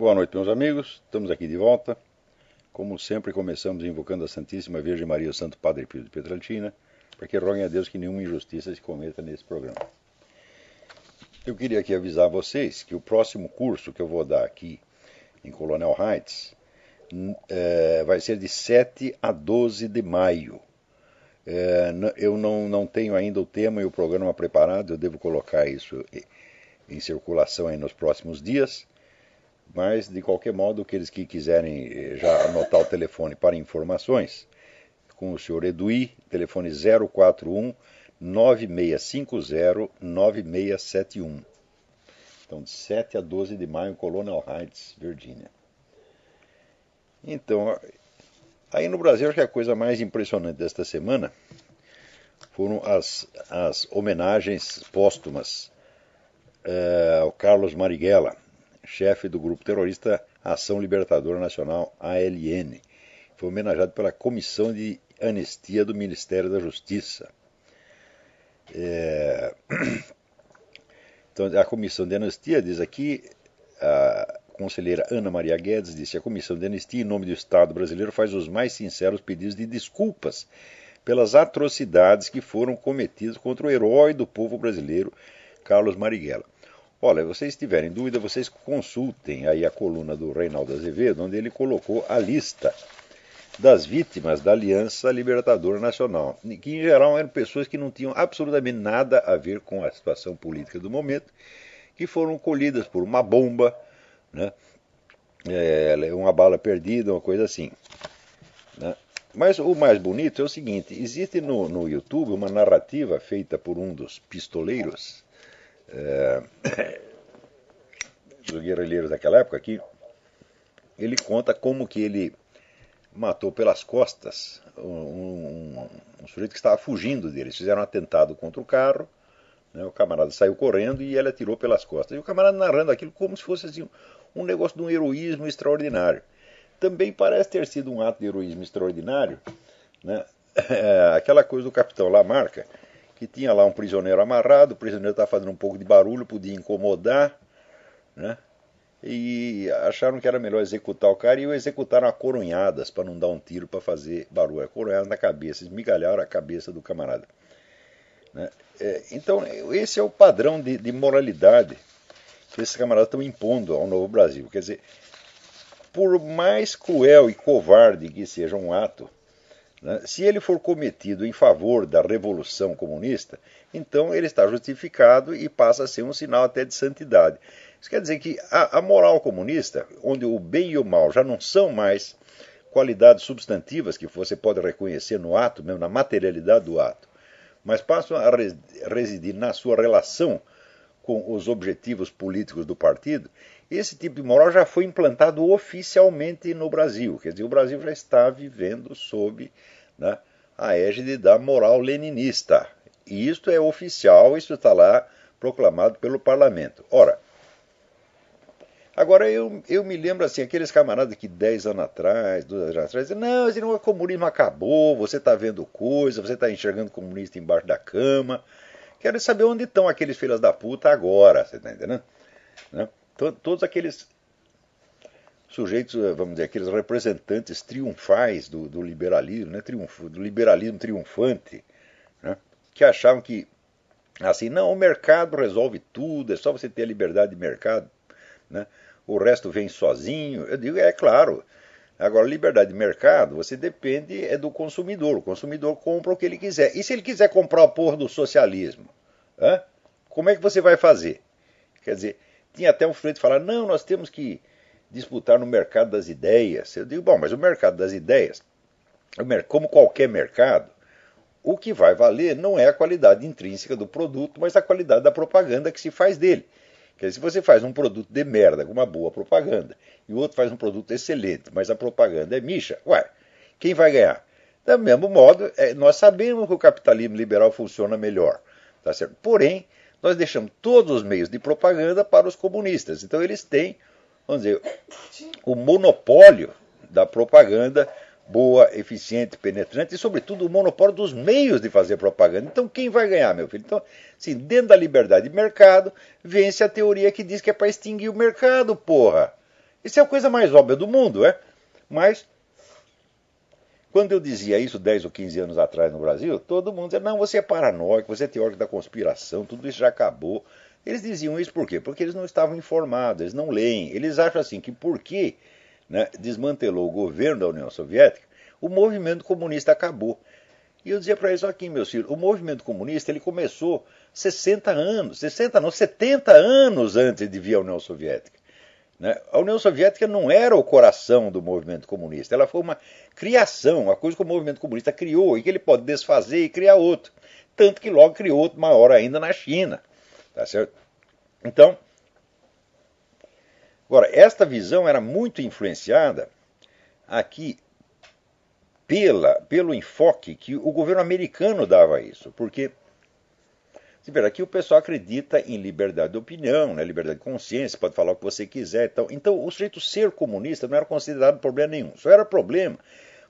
Boa noite, meus amigos. Estamos aqui de volta. Como sempre, começamos invocando a Santíssima Virgem Maria e o Santo Padre Pio de Pietrelcina, para que roguem a Deus que nenhuma injustiça se cometa nesse programa. Eu queria aqui avisar vocês que o próximo curso que eu vou dar aqui em Colonel Heights vai ser de 7 a 12 de maio. Eu não tenho ainda o tema e o programa preparado, eu devo colocar isso em circulação aí nos próximos dias. Mas, de qualquer modo, aqueles que quiserem já anotar o telefone para informações, com o senhor Eduí, telefone 041 9650 9671. Então, de 7 a 12 de maio, Colonel Heights, Virgínia. Então, aí no Brasil, acho que a coisa mais impressionante desta semana foram as homenagens póstumas ao Carlos Marighella, chefe do grupo terrorista Ação Libertadora Nacional, ALN. Foi homenageado pela Comissão de Anistia do Ministério da Justiça. Então, a Comissão de Anistia diz aqui, a conselheira Ana Maria Guedes disse: a Comissão de Anistia, em nome do Estado brasileiro, faz os mais sinceros pedidos de desculpas pelas atrocidades que foram cometidas contra o herói do povo brasileiro, Carlos Marighella. Olha, vocês tiverem dúvida, vocês consultem aí a coluna do Reinaldo Azevedo, onde ele colocou a lista das vítimas da Aliança Libertadora Nacional, que em geral eram pessoas que não tinham absolutamente nada a ver com a situação política do momento, que foram colhidas por uma bomba, né, uma bala perdida, uma coisa assim, né. Mas o mais bonito é o seguinte: existe no YouTube uma narrativa feita por um dos pistoleiros, dos guerrilheiros daquela época, que ele conta como que ele matou pelas costas um sujeito que estava fugindo dele. Eles fizeram um atentado contra o carro, né, o camarada saiu correndo e ele atirou pelas costas. E o camarada narrando aquilo como se fosse assim, um negócio de um heroísmo extraordinário. Também parece ter sido um ato de heroísmo extraordinário, né, aquela coisa do capitão Lamarca, que tinha lá um prisioneiro amarrado, o prisioneiro estava fazendo um pouco de barulho, podia incomodar, né? E acharam que era melhor executar o cara e o executaram a coronhadas para não dar um tiro para fazer barulho. Coronhadas na cabeça, esmigalharam a cabeça do camarada, né? Então, esse é o padrão de moralidade que esses camaradas estão impondo ao novo Brasil. Quer dizer, por mais cruel e covarde que seja um ato, né, se ele for cometido em favor da Revolução Comunista, então ele está justificado e passa a ser um sinal até de santidade. Isso quer dizer que a moral comunista, onde o bem e o mal já não são mais qualidades substantivas que você pode reconhecer no ato, mesmo na materialidade do ato, mas passam a residir na sua relação com os objetivos políticos do partido, esse tipo de moral já foi implantado oficialmente no Brasil. Quer dizer, o Brasil já está vivendo sob, né, a égide da moral leninista. E isto é oficial, isso está lá proclamado pelo parlamento. Ora, agora eu me lembro assim, aqueles camaradas que 10 anos atrás, 12 anos atrás, diziam: não, o comunismo acabou, você está vendo coisa, você está enxergando comunista embaixo da cama. Quero saber onde estão aqueles filhos da puta agora, você está entendendo? Né? Todos aqueles sujeitos, vamos dizer, aqueles representantes triunfais do liberalismo, né? Do liberalismo triunfante, né? Que achavam que, assim, não, o mercado resolve tudo, é só você ter a liberdade de mercado, né? O resto vem sozinho. Eu digo, é claro. Agora, liberdade de mercado, você depende do consumidor. O consumidor compra o que ele quiser. E se ele quiser comprar a porra do socialismo? Como é que você vai fazer? Quer dizer, tinha até um sujeito que falava: não, nós temos que disputar no mercado das ideias. Eu digo, bom, mas o mercado das ideias, como qualquer mercado, o que vai valer não é a qualidade intrínseca do produto, mas a qualidade da propaganda que se faz dele. Quer dizer, se você faz um produto de merda com uma boa propaganda, e o outro faz um produto excelente, mas a propaganda é micha, quem vai ganhar? Do mesmo modo, nós sabemos que o capitalismo liberal funciona melhor, tá certo? Porém, nós deixamos todos os meios de propaganda para os comunistas. Então eles têm, vamos dizer, o monopólio da propaganda boa, eficiente, penetrante e, sobretudo, o monopólio dos meios de fazer propaganda. Então, quem vai ganhar, meu filho? Então, assim, dentro da liberdade de mercado, vence a teoria que diz que é para extinguir o mercado, porra. Isso é a coisa mais óbvia do mundo, é? Mas, quando eu dizia isso 10 ou 15 anos atrás no Brasil, todo mundo dizia, não, você é paranoico, você é teórico da conspiração, tudo isso já acabou. Eles diziam isso por quê? Porque eles não estavam informados, eles não leem. Eles acham assim que porque, né, desmantelou o governo da União Soviética, o movimento comunista acabou. E eu dizia para eles aqui, meus filhos, o movimento comunista ele começou 60 anos, 60 não, 70 anos antes de vir a União Soviética. Né? A União Soviética não era o coração do movimento comunista, ela foi uma criação, uma coisa que o movimento comunista criou e que ele pode desfazer e criar outro. Tanto que logo criou outro maior ainda na China. Tá certo? Então, agora, esta visão era muito influenciada aqui pelo enfoque que o governo americano dava a isso. Porque, aqui o pessoal acredita em liberdade de opinião, né, liberdade de consciência, pode falar o que você quiser. Então o sujeito ser comunista não era considerado problema nenhum. Só era problema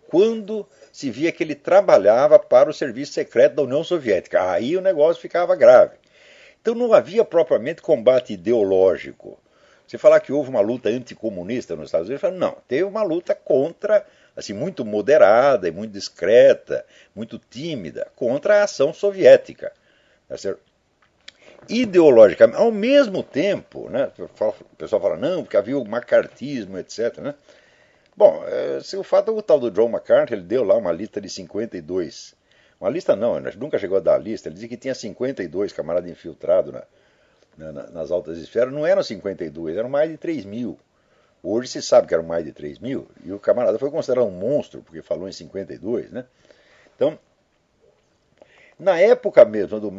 quando se via que ele trabalhava para o serviço secreto da União Soviética. Aí o negócio ficava grave. Então não havia propriamente combate ideológico. Você falar que houve uma luta anticomunista nos Estados Unidos, não, teve uma luta contra, assim, muito moderada e muito discreta, muito tímida, contra a ação soviética. Tá certo? Ideologicamente, ao mesmo tempo, né, o pessoal fala, não, porque havia o macartismo, etc. Né? Bom, se o fato é o tal do John McCarthy, ele deu lá uma lista de 52. Uma lista não, nunca chegou a dar a lista. Ele dizia que tinha 52 camaradas infiltrados nas altas esferas. Não eram 52, eram mais de 3 mil. Hoje se sabe que eram mais de 3 mil. E o camarada foi considerado um monstro, porque falou em 52. Né? Então, na época mesmo do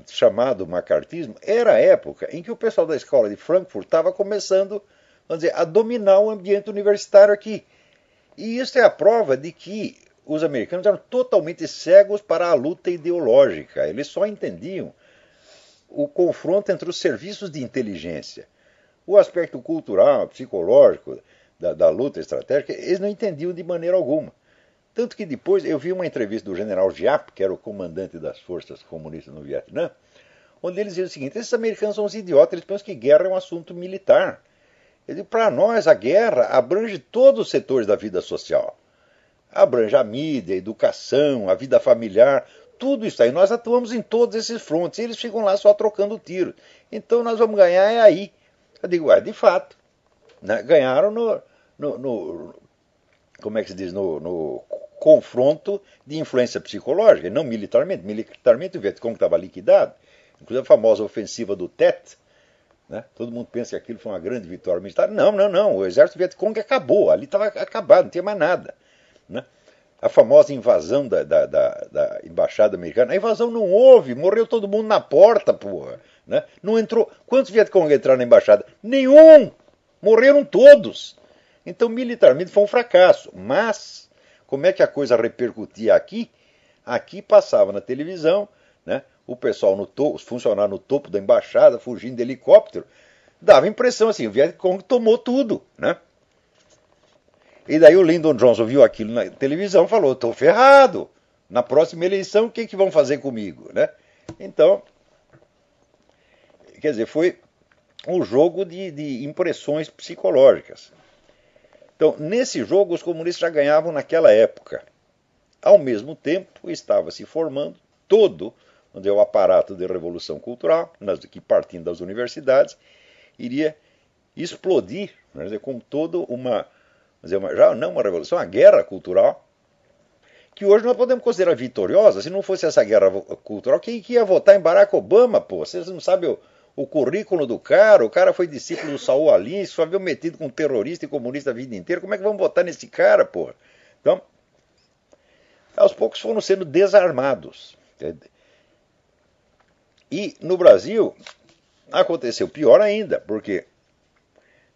chamado macartismo, era a época em que o pessoal da escola de Frankfurt estava começando, vamos dizer, a dominar o ambiente universitário aqui. E isso é a prova de que os americanos eram totalmente cegos para a luta ideológica. Eles só entendiam o confronto entre os serviços de inteligência. O aspecto cultural, psicológico da luta estratégica, eles não entendiam de maneira alguma. Tanto que depois eu vi uma entrevista do general Giap, que era o comandante das forças comunistas no Vietnã, onde eles diziam o seguinte, esses americanos são uns idiotas, eles pensam que guerra é um assunto militar. Eu digo, para nós a guerra abrange todos os setores da vida social. Abrange a mídia, a educação, a vida familiar, tudo isso aí. Nós atuamos em todos esses frontes. E eles ficam lá só trocando tiro. Então nós vamos ganhar é aí. Eu digo, de fato. Né? Ganharam como é que se diz? No confronto de influência psicológica, não militarmente. Militarmente o Vietcong estava liquidado. Inclusive a famosa ofensiva do Tet. Né? Todo mundo pensa que aquilo foi uma grande vitória militar. Não. O exército Vietcong acabou. Ali estava acabado, não tinha mais nada. Né? A famosa invasão da embaixada americana. A invasão não houve, morreu todo mundo na porta, porra. Né? Não entrou. Quantos Vietcong entraram na embaixada? Nenhum! Morreram todos. Então, militarmente foi um fracasso. Mas, como é que a coisa repercutia aqui? Aqui passava na televisão, né? O pessoal no topo, os funcionários no topo da embaixada, fugindo de helicóptero. Dava a impressão assim, o Vietcong tomou tudo, né? E daí o Lyndon Johnson viu aquilo na televisão e falou, estou ferrado. Na próxima eleição, o que vão fazer comigo? Né? Então, quer dizer, foi um jogo de impressões psicológicas. Então, nesse jogo, os comunistas já ganhavam naquela época. Ao mesmo tempo, estava se formando todo o aparato de revolução cultural, que partindo das universidades, iria explodir, como toda já não uma revolução, uma guerra cultural, que hoje nós podemos considerar vitoriosa. Se não fosse essa guerra cultural, quem que ia votar em Barack Obama, pô? Vocês não sabem o currículo do cara, o cara foi discípulo do Saul Alinsky, só viu metido com terrorista e comunista a vida inteira, como é que vamos votar nesse cara, pô? Então, aos poucos foram sendo desarmados. E no Brasil aconteceu pior ainda, porque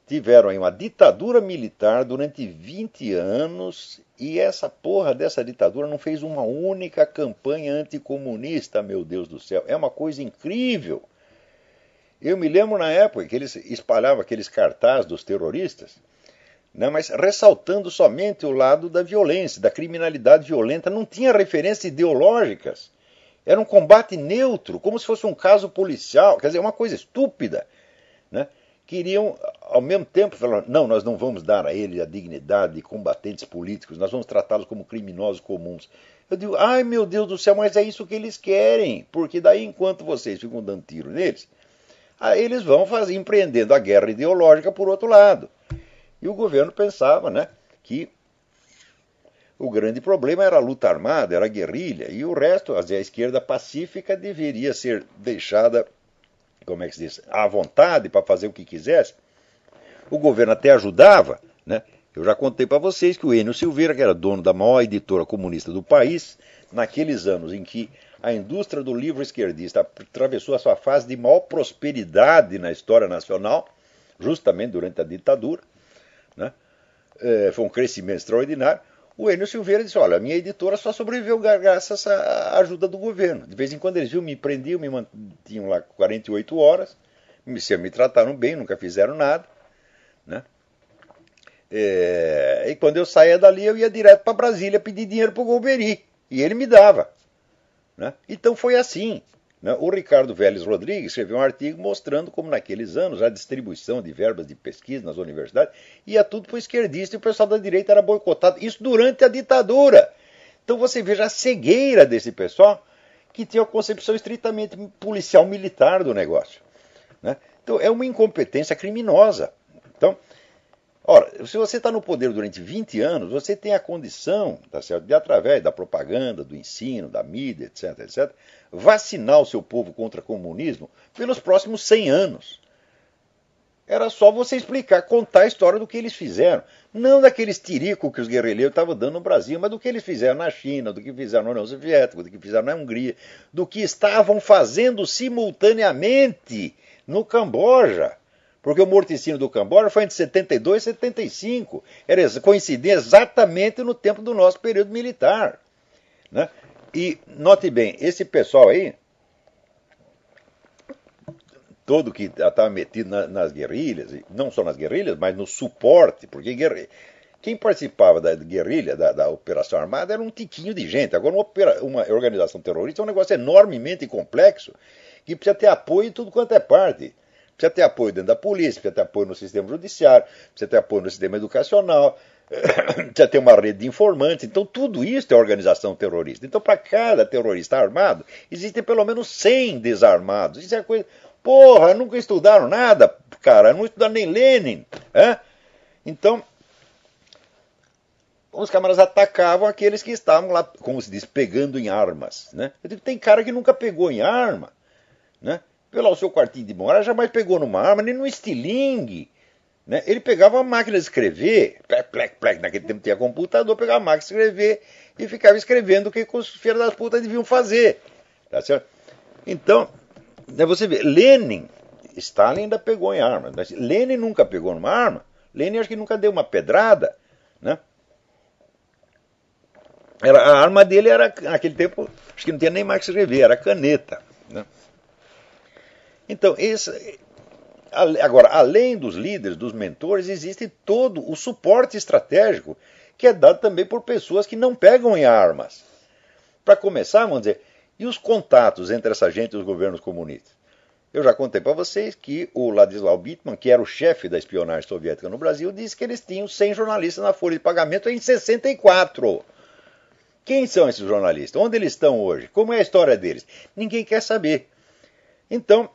tiveram aí uma ditadura militar durante 20 anos e essa porra dessa ditadura não fez uma única campanha anticomunista, meu Deus do céu. É uma coisa incrível. Eu me lembro na época que eles espalhavam aqueles cartazes dos terroristas, né, mas ressaltando somente o lado da violência, da criminalidade violenta. Não tinha referências ideológicas. Era um combate neutro, como se fosse um caso policial. Quer dizer, uma coisa estúpida. Né? Queriam ao mesmo tempo falaram, não, nós não vamos dar a ele a dignidade de combatentes políticos, nós vamos tratá-los como criminosos comuns. Eu digo, ai meu Deus do céu, mas é isso que eles querem, porque daí enquanto vocês ficam dando tiro neles, aí eles vão empreendendo a guerra ideológica por outro lado. E o governo pensava, né, que o grande problema era a luta armada, era a guerrilha, e o resto, a esquerda pacífica, deveria ser deixada, como é que se diz, à vontade para fazer o que quisesse. O governo até ajudava, né? Eu já contei para vocês que o Enio Silveira, que era dono da maior editora comunista do país, naqueles anos em que a indústria do livro esquerdista atravessou a sua fase de maior prosperidade na história nacional, justamente durante a ditadura, né? Foi um crescimento extraordinário. O Enio Silveira disse, olha, a minha editora só sobreviveu graças à ajuda do governo. De vez em quando eles me prendiam, me mantinham lá 48 horas, me trataram bem, nunca fizeram nada, né? E quando eu saía dali, eu ia direto para Brasília pedir dinheiro para o Golbery. E ele me dava, né? Então foi assim, né? O Ricardo Vélez Rodrigues escreveu um artigo mostrando como naqueles anos a distribuição de verbas de pesquisa nas universidades ia tudo para o esquerdista e o pessoal da direita era boicotado. Isso durante a ditadura. Então você veja a cegueira desse pessoal que tinha a concepção estritamente policial-militar do negócio, né? Então é uma incompetência criminosa. Então, ora, se você está no poder durante 20 anos, você tem a condição, tá certo, de, através da propaganda, do ensino, da mídia, etc., etc., vacinar o seu povo contra o comunismo pelos próximos 100 anos. Era só você explicar, contar a história do que eles fizeram. Não daqueles tiricos que os guerrilheiros estavam dando no Brasil, mas do que eles fizeram na China, do que fizeram na União Soviética, do que fizeram na Hungria, do que estavam fazendo simultaneamente no Camboja. Porque o morticínio do Camboja foi entre 72 e 75. Coincidia exatamente no tempo do nosso período militar, né? E, note bem, esse pessoal aí, todo que estava metido nas guerrilhas, não só nas guerrilhas, mas no suporte, porque quem participava da guerrilha, da operação armada, era um tiquinho de gente. Agora, uma organização terrorista é um negócio enormemente complexo, que precisa ter apoio em tudo quanto é parte. Precisa ter apoio dentro da polícia, precisa ter apoio no sistema judiciário, precisa ter apoio no sistema educacional, precisa ter uma rede de informantes. Então, tudo isso é organização terrorista. Então, para cada terrorista armado, existem pelo menos 100 desarmados. Isso é coisa... Porra, nunca estudaram nada, cara, não estudaram nem Lenin. Então, os camaradas atacavam aqueles que estavam lá, como se diz, pegando em armas, né? Eu digo, tem cara que nunca pegou em arma, né? Pelo seu quartinho de memória, jamais pegou numa arma, nem num estilingue, né? Ele pegava uma máquina de escrever, naquele tempo tinha computador, pegava a máquina de escrever e ficava escrevendo o que os filhos das putas deviam fazer, tá certo? Então, você vê, Lenin, Stalin ainda pegou em arma, mas Lenin nunca pegou numa arma, Lenin acho que nunca deu uma pedrada, né? A arma dele era, naquele tempo, acho que não tinha nem máquina de escrever, era caneta, né? Então, agora, além dos líderes, dos mentores, existe todo o suporte estratégico que é dado também por pessoas que não pegam em armas. Para começar, vamos dizer, e os contatos entre essa gente e os governos comunistas? Eu já contei para vocês que o Ladislau Bittman, que era o chefe da espionagem soviética no Brasil, disse que eles tinham 100 jornalistas na folha de pagamento em 64. Quem são esses jornalistas? Onde eles estão hoje? Como é a história deles? Ninguém quer saber. Então,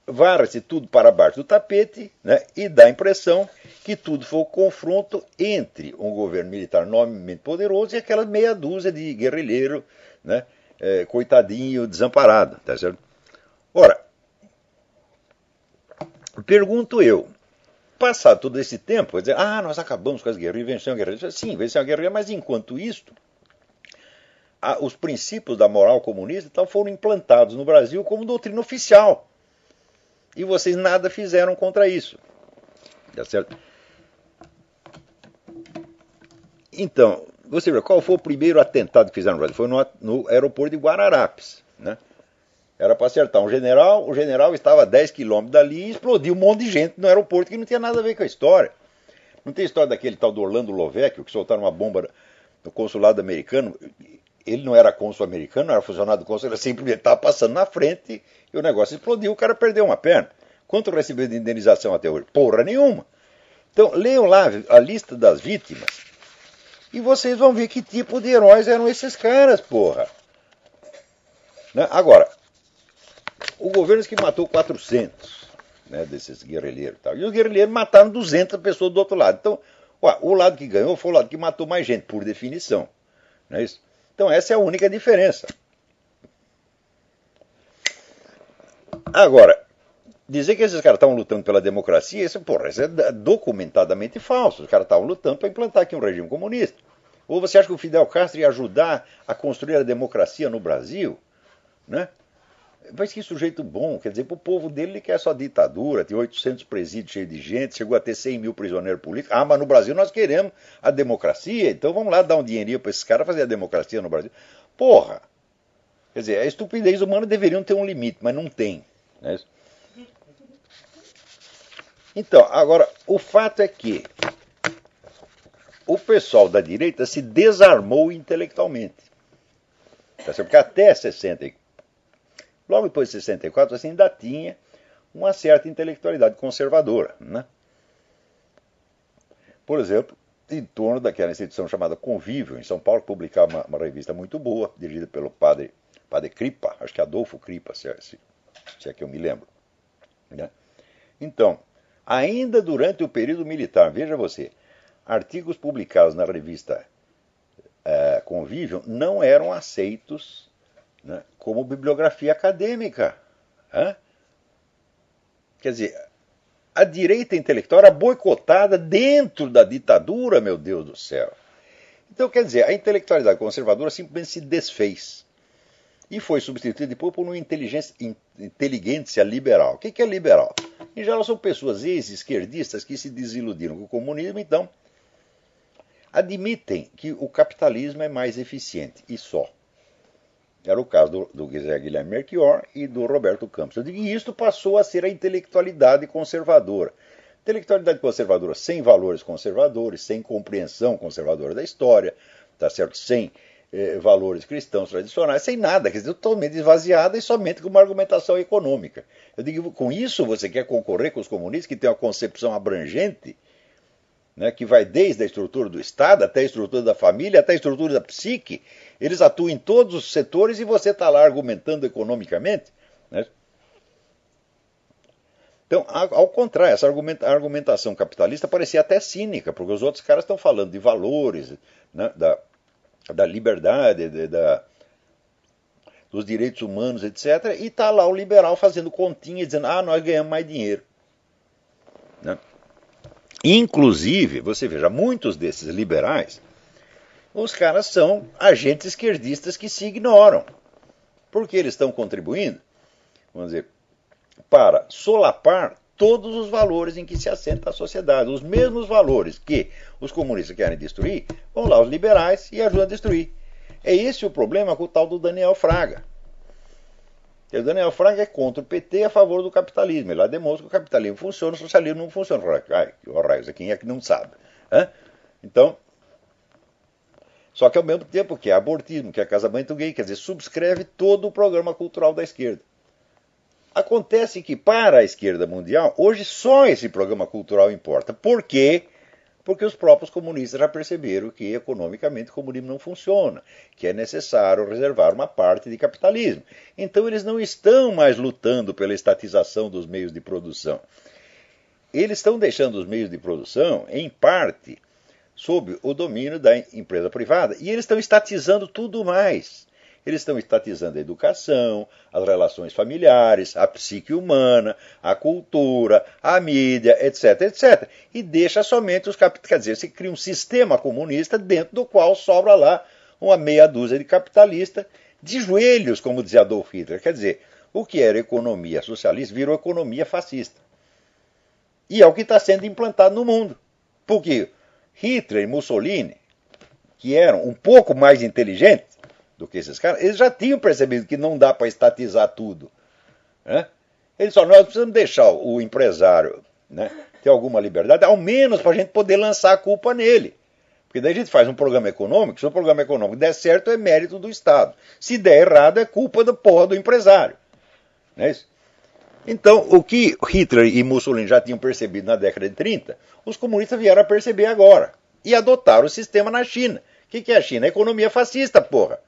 varre-se tudo para baixo do tapete, né, e dá a impressão que tudo foi o confronto entre um governo militar enormemente poderoso e aquela meia dúzia de guerrilheiro, né, coitadinho, desamparado. Tá certo? Ora, pergunto eu, passado todo esse tempo, dizer, nós acabamos com as guerrilhas, vencemos a guerrilha. Sim, vencemos a guerrilha, mas enquanto isto, os princípios da moral comunista então, foram implantados no Brasil como doutrina oficial. E vocês nada fizeram contra isso. Tá certo? Então, você vê, qual foi o primeiro atentado que fizeram no Brasil? Foi no aeroporto de Guararapes, né? Era para acertar um general, o general estava a 10 quilômetros dali e explodiu um monte de gente no aeroporto que não tinha nada a ver com a história. Não tem história daquele tal do Orlando Lovecchio que soltaram uma bomba no consulado americano. Ele não era cônsul americano, não era funcionário do cônsul, ele simplesmente estava passando na frente e o negócio explodiu, o cara perdeu uma perna. Quanto recebeu de indenização até hoje? Porra nenhuma. Então, leiam lá a lista das vítimas e vocês vão ver que tipo de heróis eram esses caras, porra. Né? Agora, o governo que matou 400, né, desses guerrilheiros. Tal, e os guerrilheiros mataram 200 pessoas do outro lado. Então, o lado que ganhou foi o lado que matou mais gente, por definição. Não é isso? Então, essa é a única diferença. Agora, dizer que esses caras estavam lutando pela democracia, isso é documentadamente falso. Os caras estavam lutando para implantar aqui um regime comunista. Ou você acha que o Fidel Castro ia ajudar a construir a democracia no Brasil? Né? Mas que sujeito bom, quer dizer, para o povo dele ele quer só ditadura, tem 800 presídios cheios de gente, chegou a ter 100 mil prisioneiros políticos. Ah, mas no Brasil nós queremos a democracia, então vamos lá dar um dinheirinho para esses caras fazer a democracia no Brasil. Porra! Quer dizer, a estupidez humana deveriam ter um limite, mas não tem. Né? Então, agora, o fato é que o pessoal da direita se desarmou intelectualmente. Porque até 60, logo depois de 64, você ainda tinha uma certa intelectualidade conservadora. Né? Por exemplo, em torno daquela instituição chamada Convívio, em São Paulo, que publicava uma revista muito boa, dirigida pelo padre Cripa, acho que Adolfo Cripa, se é que eu me lembro. Né? Então, ainda durante o período militar, veja você, artigos publicados na revista Convívio não eram aceitos, né, como bibliografia acadêmica. Hein? Quer dizer, a direita intelectual era boicotada dentro da ditadura, meu Deus do céu. Então, quer dizer, a intelectualidade conservadora simplesmente se desfez e foi substituída depois por uma inteligência liberal. O que é liberal? Em geral, são pessoas ex-esquerdistas que se desiludiram com o comunismo, então admitem que o capitalismo é mais eficiente, e só. Era o caso do Guilherme Melchior e do Roberto Campos. Eu digo que isto passou a ser a intelectualidade conservadora. Intelectualidade conservadora sem valores conservadores, sem compreensão conservadora da história, tá certo? Sem valores cristãos tradicionais, sem nada, quer dizer, totalmente esvaziada e somente com uma argumentação econômica. Eu digo, com isso você quer concorrer com os comunistas que têm uma concepção abrangente, né, que vai desde a estrutura do Estado até a estrutura da família, até a estrutura da psique. Eles atuam em todos os setores e você está lá argumentando economicamente. Né? Então, ao contrário, essa argumentação capitalista parecia até cínica, porque os outros caras estão falando de valores, né, da liberdade, dos direitos humanos, etc. E está lá o liberal fazendo continha, dizendo, nós ganhamos mais dinheiro. Né? Inclusive, você veja, muitos desses liberais, os caras são agentes esquerdistas que se ignoram. Porque eles estão contribuindo, vamos dizer, para solapar todos os valores em que se assenta a sociedade. Os mesmos valores que os comunistas querem destruir, vão lá os liberais e ajudam a destruir. É esse o problema com o tal do Daniel Fraga. O Daniel Fraga é contra o PT e a favor do capitalismo. Ele lá demonstra que o capitalismo funciona, o socialismo não funciona. Ai, quem é que não sabe? Então, só que ao mesmo tempo que é abortismo, que é casamento gay, quer dizer, subscreve todo o programa cultural da esquerda. Acontece que para a esquerda mundial, hoje só esse programa cultural importa. Por quê? Porque os próprios comunistas já perceberam que economicamente o comunismo não funciona, que é necessário reservar uma parte de capitalismo. Então eles não estão mais lutando pela estatização dos meios de produção. Eles estão deixando os meios de produção, em parte, sob o domínio da empresa privada, e eles estão estatizando tudo mais. Eles estão estatizando a educação, as relações familiares, a psique humana, a cultura, a mídia, etc, etc. E deixa somente os capitalistas. Quer dizer, você cria um sistema comunista dentro do qual sobra lá uma meia dúzia de capitalistas de joelhos, como dizia Adolf Hitler. Quer dizer, o que era economia socialista virou economia fascista. E é o que está sendo implantado no mundo. Porque Hitler e Mussolini, que eram um pouco mais inteligentes do que esses caras, eles já tinham percebido que não dá para estatizar tudo. Né? Eles só, nós precisamos deixar o empresário, né, ter alguma liberdade, ao menos para a gente poder lançar a culpa nele. Porque daí a gente faz um programa econômico, se o programa econômico der certo é mérito do Estado. Se der errado é culpa da porra do empresário. Não é isso? Então, o que Hitler e Mussolini já tinham percebido na década de 30, os comunistas vieram a perceber agora. E adotaram o sistema na China. O que é a China? A economia fascista, porra.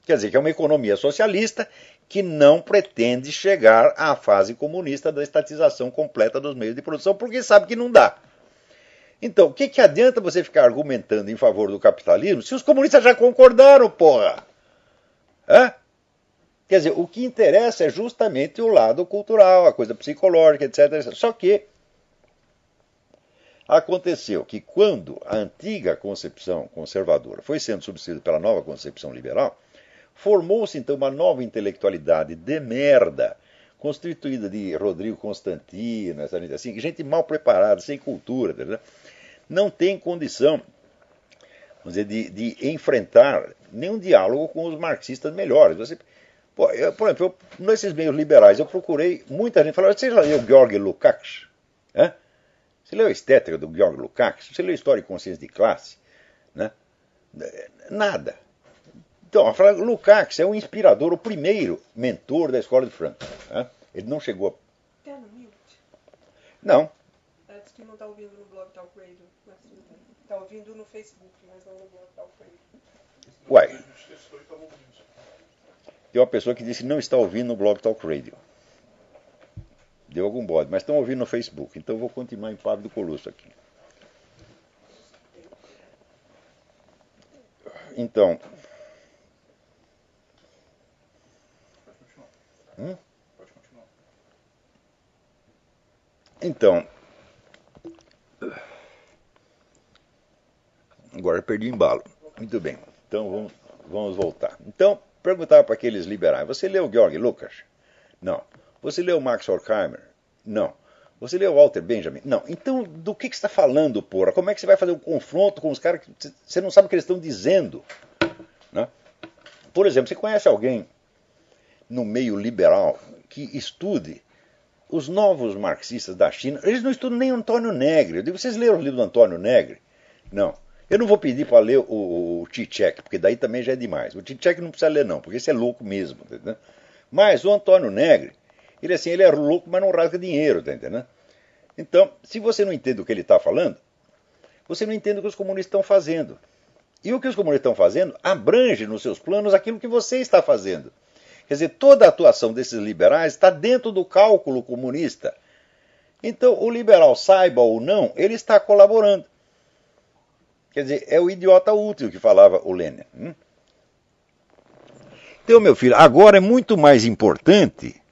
Quer dizer, que é uma economia socialista que não pretende chegar à fase comunista da estatização completa dos meios de produção, porque sabe que não dá. Então, o que adianta você ficar argumentando em favor do capitalismo se os comunistas já concordaram, porra? Hã? Quer dizer, o que interessa é justamente o lado cultural, a coisa psicológica, etc. Só que aconteceu que quando a antiga concepção conservadora foi sendo substituída pela nova concepção liberal, formou-se então uma nova intelectualidade de merda, constituída de Rodrigo Constantino, assim, gente mal preparada, sem cultura, entendeu? Não tem condição, vamos dizer, de enfrentar nenhum diálogo com os marxistas melhores. Por exemplo, nesses meios liberais, eu procurei, muita gente falou, você já leu Georg Lukács? Você leu a Estética do Georg Lukács? Você leu História e Consciência de Classe? Né? Nada. Então, Lukács é o inspirador, o primeiro mentor da escola de Frankfurt. Ele não chegou a... Tá no mute? Não. Diz que não está ouvindo no Blog Talk Radio. Está ouvindo no Facebook, mas não no Blog Talk Radio. Uai. Tem uma pessoa que disse que não está ouvindo no Blog Talk Radio. Deu algum bode, mas estão ouvindo no Facebook. Então eu vou continuar em Pablo do Colosso aqui. Então... Pode continuar. Então, agora eu perdi o embalo. Muito bem, então vamos voltar. Então, perguntava para aqueles liberais, você leu Georg Lukács? Não. Você leu Max Horkheimer? Não. Você leu Walter Benjamin? Não. Então, do que você está falando, porra? Como é que você vai fazer um confronto com os caras que você não sabe o que eles estão dizendo? Né? Por exemplo, você conhece alguém no meio liberal que estude os novos marxistas da China? Eles não estudam nem Antônio Negri. Eu digo, vocês leram o livro do Antônio Negri? Não. Eu não vou pedir para ler o Zizek, porque daí também já é demais. O Zizek não precisa ler não, porque esse é louco mesmo. Entendeu? Mas o Antônio Negri, ele é louco, mas não rasga dinheiro, tá entendendo? Então, se você não entende o que ele está falando, você não entende o que os comunistas estão fazendo. E o que os comunistas estão fazendo abrange nos seus planos aquilo que você está fazendo. Quer dizer, toda a atuação desses liberais está dentro do cálculo comunista. Então, o liberal, saiba ou não, ele está colaborando. Quer dizer, é o idiota útil que falava o Lenin. Então, meu filho, agora é muito mais importante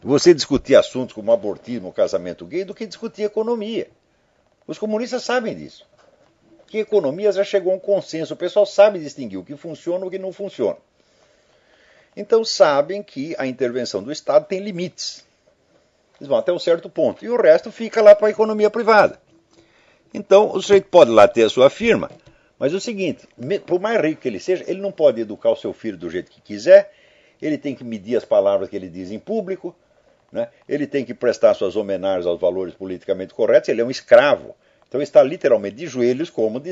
você discutir assuntos como abortismo, casamento gay, do que discutir economia. Os comunistas sabem disso. Que economia já chegou a um consenso. O pessoal sabe distinguir o que funciona e o que não funciona. Então sabem que a intervenção do Estado tem limites. Eles vão até um certo ponto. E o resto fica lá para a economia privada. Então o sujeito pode lá ter a sua firma, mas é o seguinte, por mais rico que ele seja, ele não pode educar o seu filho do jeito que quiser, ele tem que medir as palavras que ele diz em público, né? Ele tem que prestar suas homenagens aos valores politicamente corretos, ele é um escravo. Então ele está literalmente de joelhos, como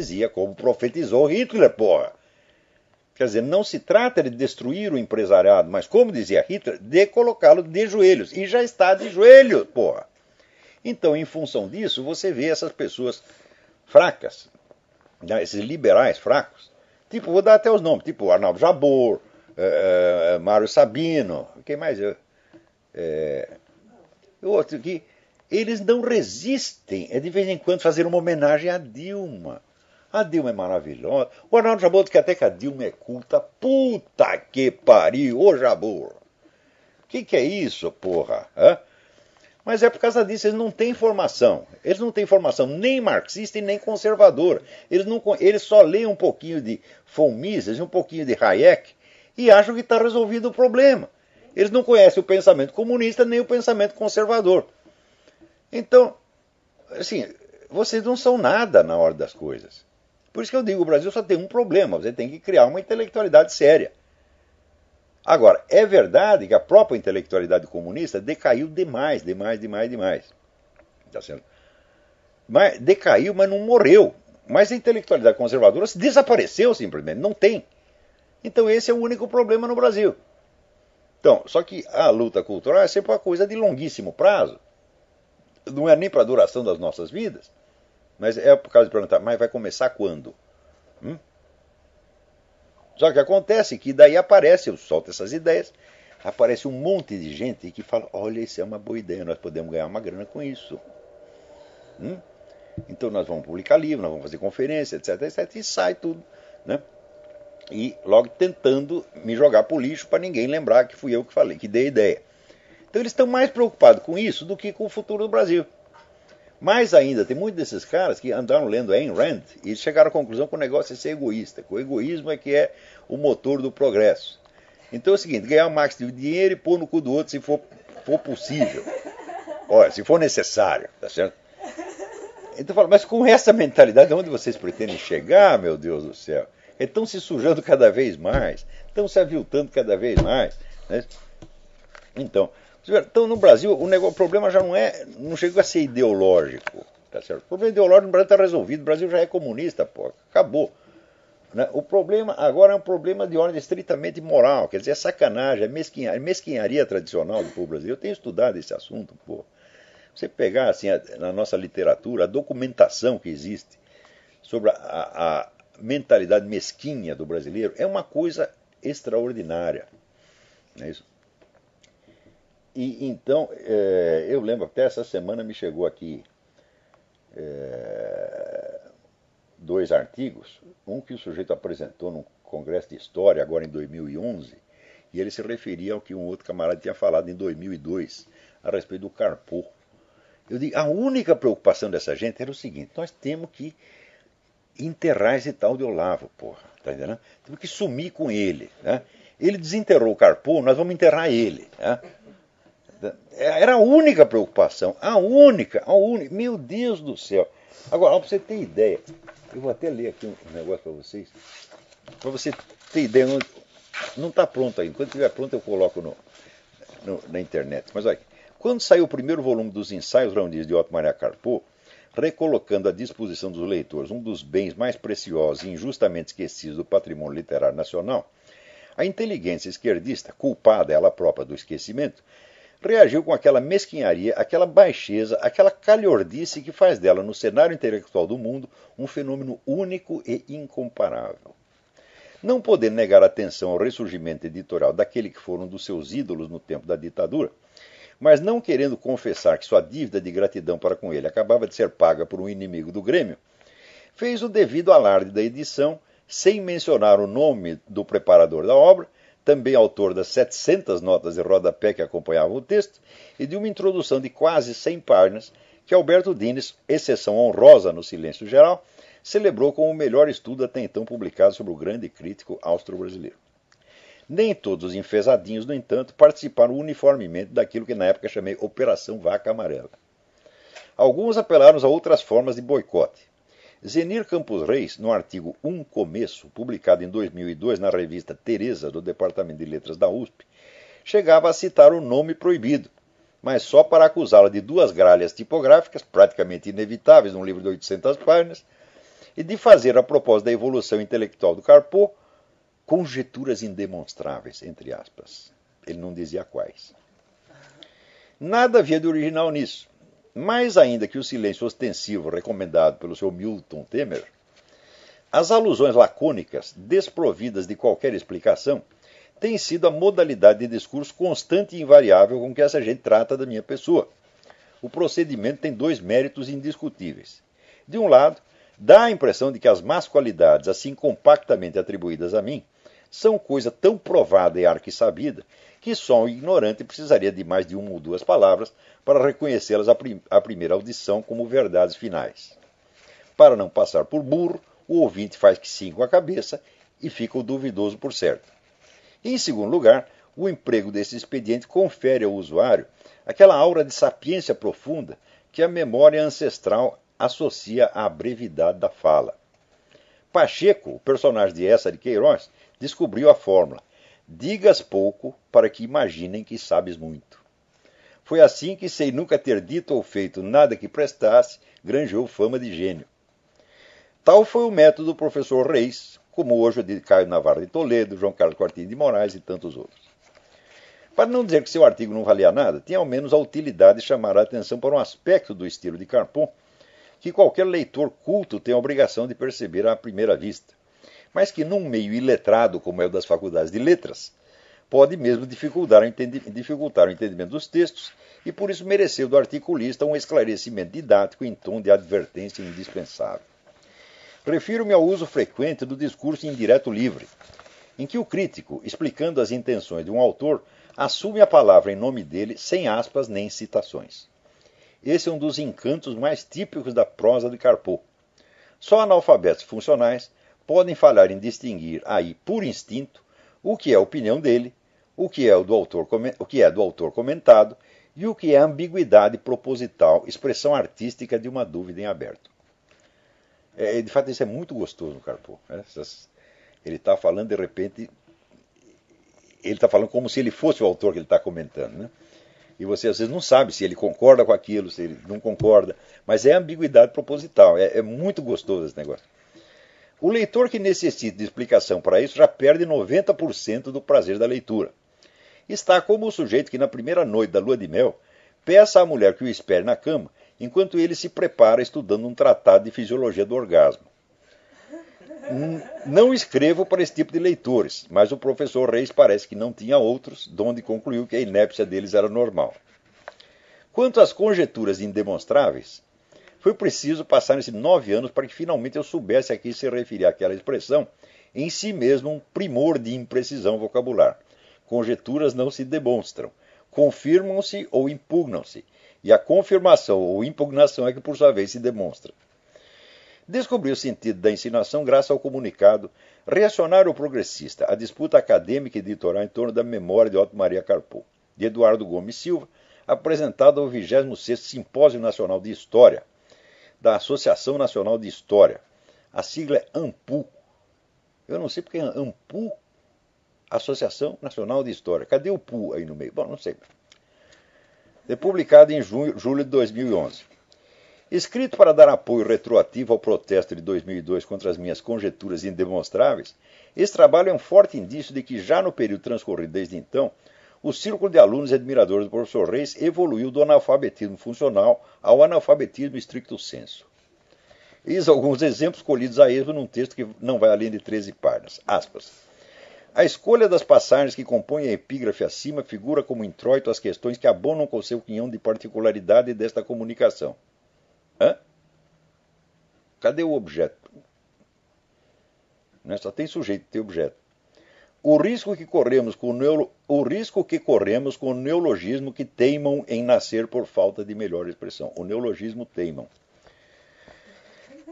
profetizou Hitler, porra. Quer dizer, não se trata de destruir o empresariado, mas, como dizia Hitler, de colocá-lo de joelhos. E já está de joelhos, porra. Então, em função disso, você vê essas pessoas fracas, né, esses liberais fracos. Tipo, vou dar até os nomes, tipo Arnaldo Jabor, Mário Sabino, quem mais? Outro que eles não resistem, de vez em quando, fazer uma homenagem a Dilma. A Dilma é maravilhosa. O Arnaldo Jabor diz que até que a Dilma é culta. Puta que pariu, ô Jabor. Que é isso, porra? Mas é por causa disso, eles não têm formação. Eles não têm formação nem marxista e nem conservadora. Eles só leem um pouquinho de von Mises, um pouquinho de Hayek e acham que está resolvido o problema. Eles não conhecem o pensamento comunista nem o pensamento conservador. Então, assim, vocês não são nada na hora das coisas. Por isso que eu digo, o Brasil só tem um problema, você tem que criar uma intelectualidade séria. Agora, é verdade que a própria intelectualidade comunista decaiu demais. Tá certo? Mas decaiu, mas não morreu. Mas a intelectualidade conservadora desapareceu simplesmente, não tem. Então esse é o único problema no Brasil. Então, só que a luta cultural é sempre uma coisa de longuíssimo prazo. Não é nem para a duração das nossas vidas, mas é por causa de perguntar, mas vai começar quando? Só que acontece que daí aparece, eu solto essas ideias, aparece um monte de gente que fala, olha, isso é uma boa ideia, nós podemos ganhar uma grana com isso. Então nós vamos publicar livro, nós vamos fazer conferência, etc, etc, e sai tudo, né? E logo tentando me jogar pro lixo para ninguém lembrar que fui eu que falei, que dei a ideia. Então eles estão mais preocupados com isso do que com o futuro do Brasil. Mais ainda, tem muitos desses caras que andaram lendo Ayn Rand e chegaram à conclusão que o negócio é ser egoísta, que o egoísmo é que é o motor do progresso. Então é o seguinte, ganhar o máximo de dinheiro e pôr no cu do outro se for possível. Olha, se for necessário, tá certo? Então fala, mas com essa mentalidade, onde vocês pretendem chegar, meu Deus do céu? Estão se sujando cada vez mais, estão se aviltando cada vez mais. Né? Então no Brasil, o problema já não chegou a ser ideológico. Tá certo? O problema ideológico no Brasil está resolvido, o Brasil já é comunista, pô, acabou. Né? O problema agora é um problema de ordem estritamente moral, quer dizer, é sacanagem, é mesquinharia tradicional do povo brasileiro. Eu tenho estudado esse assunto, pô. Você pegar assim, na nossa literatura, a documentação que existe sobre a mentalidade mesquinha do brasileiro é uma coisa extraordinária. Não é isso? E então, eu lembro, até essa semana me chegou aqui 2 artigos, um que o sujeito apresentou num congresso de história, agora em 2011, e ele se referia ao que um outro camarada tinha falado em 2002, a respeito do Carpo. Eu digo, a única preocupação dessa gente era o seguinte, nós temos que enterrar esse tal de Olavo, porra, tá entendendo? Temos que sumir com ele, né? Ele desenterrou o Carpo, nós vamos enterrar ele, né? Era a única preocupação, a única, meu Deus do céu. Agora, para você ter ideia, eu vou até ler aqui um negócio para vocês, para você ter ideia, não está pronto ainda, quando estiver pronto eu coloco na internet, mas olha, quando saiu o primeiro volume dos Ensaios Reunidos de Otto Maria Carpo, recolocando à disposição dos leitores um dos bens mais preciosos e injustamente esquecidos do patrimônio literário nacional, a inteligência esquerdista, culpada ela própria do esquecimento, reagiu com aquela mesquinharia, aquela baixeza, aquela calhordice que faz dela, no cenário intelectual do mundo, um fenômeno único e incomparável. Não podendo negar atenção ao ressurgimento editorial daquele que foram dos seus ídolos no tempo da ditadura, mas não querendo confessar que sua dívida de gratidão para com ele acabava de ser paga por um inimigo do Grêmio, fez o devido alarde da edição, sem mencionar o nome do preparador da obra, também autor das 700 notas de rodapé que acompanhavam o texto, e de uma introdução de quase 100 páginas, que Alberto Dines, exceção honrosa no silêncio geral, celebrou como o melhor estudo até então publicado sobre o grande crítico austro-brasileiro. Nem todos os enfesadinhos, no entanto, participaram uniformemente daquilo que na época chamei Operação Vaca Amarela. Alguns apelaram a outras formas de boicote. Zenir Campos Reis, no artigo Um Começo, publicado em 2002 na revista Teresa, do Departamento de Letras da USP, chegava a citar o nome proibido, mas só para acusá-la de 2 gralhas tipográficas, praticamente inevitáveis num livro de 800 páginas, e de fazer, a propósito da evolução intelectual do Carpo, conjecturas indemonstráveis, entre aspas. Ele não dizia quais. Nada havia de original nisso. Mais ainda que o silêncio ostensivo recomendado pelo seu Milton Temer, as alusões lacônicas, desprovidas de qualquer explicação, têm sido a modalidade de discurso constante e invariável com que essa gente trata da minha pessoa. O procedimento tem 2 méritos indiscutíveis. De um lado, dá a impressão de que as más qualidades, assim compactamente atribuídas a mim, são coisa tão provada e arquissabida que só um ignorante precisaria de mais de 1 ou 2 palavras para reconhecê-las à primeira audição como verdades finais. Para não passar por burro, o ouvinte faz que sim com a cabeça e fica o duvidoso por certo. Em segundo lugar, o emprego desse expediente confere ao usuário aquela aura de sapiência profunda que a memória ancestral associa à brevidade da fala. Pacheco, o personagem de Essa de Queiroz, descobriu a fórmula: digas pouco para que imaginem que sabes muito. Foi assim que, sem nunca ter dito ou feito nada que prestasse, granjeou fama de gênio. Tal foi o método do professor Reis, como hoje o de Caio Navarro de Toledo, João Carlos Quartino de Moraes e tantos outros. Para não dizer que seu artigo não valia nada, tinha ao menos a utilidade de chamar a atenção para um aspecto do estilo de Carpon que qualquer leitor culto tem a obrigação de perceber à primeira vista, mas que num meio iletrado como é o das faculdades de letras, pode mesmo dificultar o entendimento dos textos e por isso mereceu do articulista um esclarecimento didático em tom de advertência indispensável. Refiro-me ao uso frequente do discurso indireto livre, em que o crítico, explicando as intenções de um autor, assume a palavra em nome dele sem aspas nem citações. Esse é um dos encantos mais típicos da prosa de Carpot. Só analfabetos funcionais podem falhar em distinguir aí, por instinto, o que é a opinião dele, o que é do autor comentado e o que é a ambiguidade proposital, expressão artística de uma dúvida em aberto. De fato, isso é muito gostoso no Carpot. Né? Ele está falando, de repente, ele está falando como se ele fosse o autor que ele está comentando, né? E você às vezes não sabe se ele concorda com aquilo, se ele não concorda, mas é ambiguidade proposital, é muito gostoso esse negócio. O leitor que necessita de explicação para isso já perde 90% do prazer da leitura. Está como o sujeito que na primeira noite da lua de mel peça à mulher que o espere na cama, enquanto ele se prepara estudando um tratado de fisiologia do orgasmo. Não escrevo para esse tipo de leitores, mas o professor Reis parece que não tinha outros, donde concluiu que a inépcia deles era normal. Quanto às conjecturas indemonstráveis, foi preciso passar-se 9 anos para que finalmente eu soubesse a que se referia aquela expressão, em si mesmo um primor de imprecisão vocabular. Conjecturas não se demonstram, confirmam-se ou impugnam-se, e a confirmação ou impugnação é que por sua vez se demonstra. Descobri o sentido da insinuação graças ao comunicado Reacionário Progressista, a disputa acadêmica e editorial em torno da memória de Otto Maria Carpot, de Eduardo Gomes Silva, apresentado ao 26º Simpósio Nacional de História, da Associação Nacional de História. A sigla é ANPU. Eu não sei porque é ANPU, Associação Nacional de História. Cadê o PU aí no meio? Bom, não sei. É publicado em julho de 2011. Escrito para dar apoio retroativo ao protesto de 2002 contra as minhas conjecturas indemonstráveis, esse trabalho é um forte indício de que já no período transcorrido desde então, o círculo de alunos e admiradores do professor Reis evoluiu do analfabetismo funcional ao analfabetismo stricto sensu. Eis alguns exemplos colhidos a esmo num texto que não vai além de 13 páginas. Aspas. A escolha das passagens que compõem a epígrafe acima figura como introito as questões que abonam com seu quinhão de particularidade desta comunicação. Hã? Cadê o objeto? Né? Só tem sujeito, tem objeto. O risco que corremos com o neologismo que teimam em nascer por falta de melhor expressão. O neologismo teimam.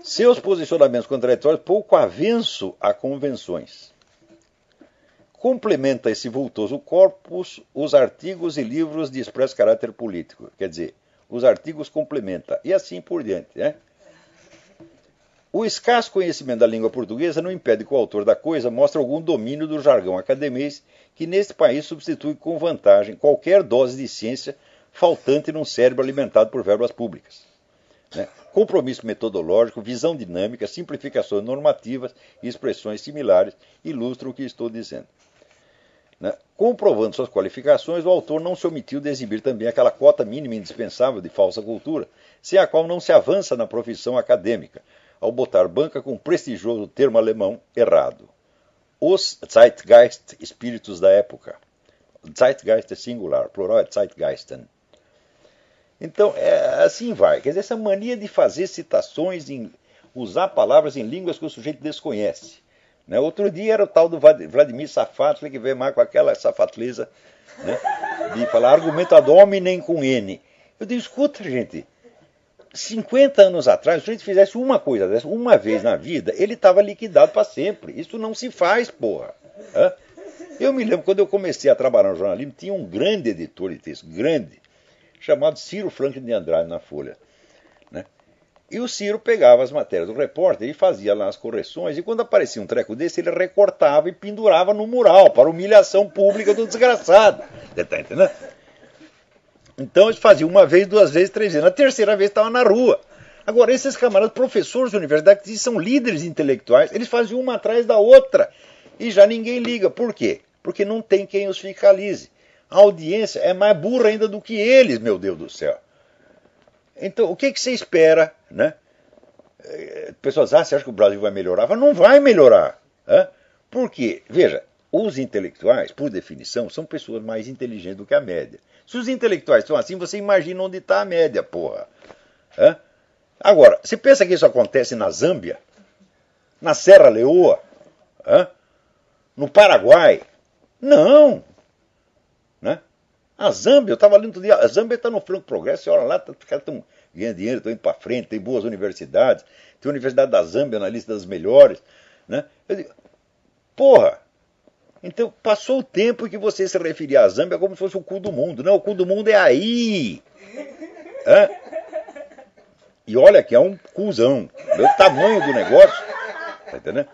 Seus posicionamentos contraditórios pouco avançam a convenções. Complementa esse vultoso corpus os artigos e livros de expresso caráter político. Quer dizer, os artigos complementa, e assim por diante. Né? O escasso conhecimento da língua portuguesa não impede que o autor da coisa mostre algum domínio do jargão academês que neste país substitui com vantagem qualquer dose de ciência faltante num cérebro alimentado por verbas públicas. Né? Compromisso metodológico, visão dinâmica, simplificações normativas e expressões similares ilustram o que estou dizendo. Né? Comprovando suas qualificações, o autor não se omitiu de exibir também aquela cota mínima indispensável de falsa cultura, sem a qual não se avança na profissão acadêmica, ao botar banca com o prestigioso termo alemão errado. Os Zeitgeist, espíritos da época. Zeitgeist é singular, plural é Zeitgeisten. Então, assim vai. Quer dizer, essa mania de fazer citações, usar palavras em línguas que o sujeito desconhece. Né? Outro dia era o tal do Vladimir Safatli, que veio mais com aquela safatleza, né? De falar argumento ad hominem com N. Eu digo, escuta, gente, 50 anos atrás, se o sujeito fizesse uma coisa dessa, uma vez na vida, ele estava liquidado para sempre. Isso não se faz, porra. Hã? Eu me lembro, quando eu comecei a trabalhar no jornalismo, tinha um grande editor de texto, grande, chamado Ciro Franklin de Andrade na Folha. Né? E o Ciro pegava as matérias do repórter e fazia lá as correções, e quando aparecia um treco desse, ele recortava e pendurava no mural, para humilhação pública do desgraçado. Você está entendendo? Então eles faziam uma vez, 2 vezes, 3 vezes. Na terceira vez estava na rua. Agora, esses camaradas, professores de universidade, que são líderes intelectuais, eles faziam uma atrás da outra. E já ninguém liga. Por quê? Porque não tem quem os fiscalize. A audiência é mais burra ainda do que eles, meu Deus do céu. Então, o que você espera, né? Pessoas, você acha que o Brasil vai melhorar? Não vai melhorar. Né? Por quê? Veja, os intelectuais, por definição, são pessoas mais inteligentes do que a média. Se os intelectuais são assim, você imagina onde está a média, porra. Né? Agora, você pensa que isso acontece na Zâmbia? Na Serra Leoa? No Paraguai? Não. Né? A Zâmbia, eu estava lendo outro dia, a Zâmbia está no franco progresso, olha lá, os caras estão ganhando dinheiro, estão indo para frente, tem boas universidades, tem a Universidade da Zâmbia na lista das melhores. Né? Eu digo, porra, então passou o tempo que você se referia à Zâmbia como se fosse o cu do mundo. Não, o cu do mundo é aí. E olha que é um cuzão, o tamanho do negócio. Tá entendendo?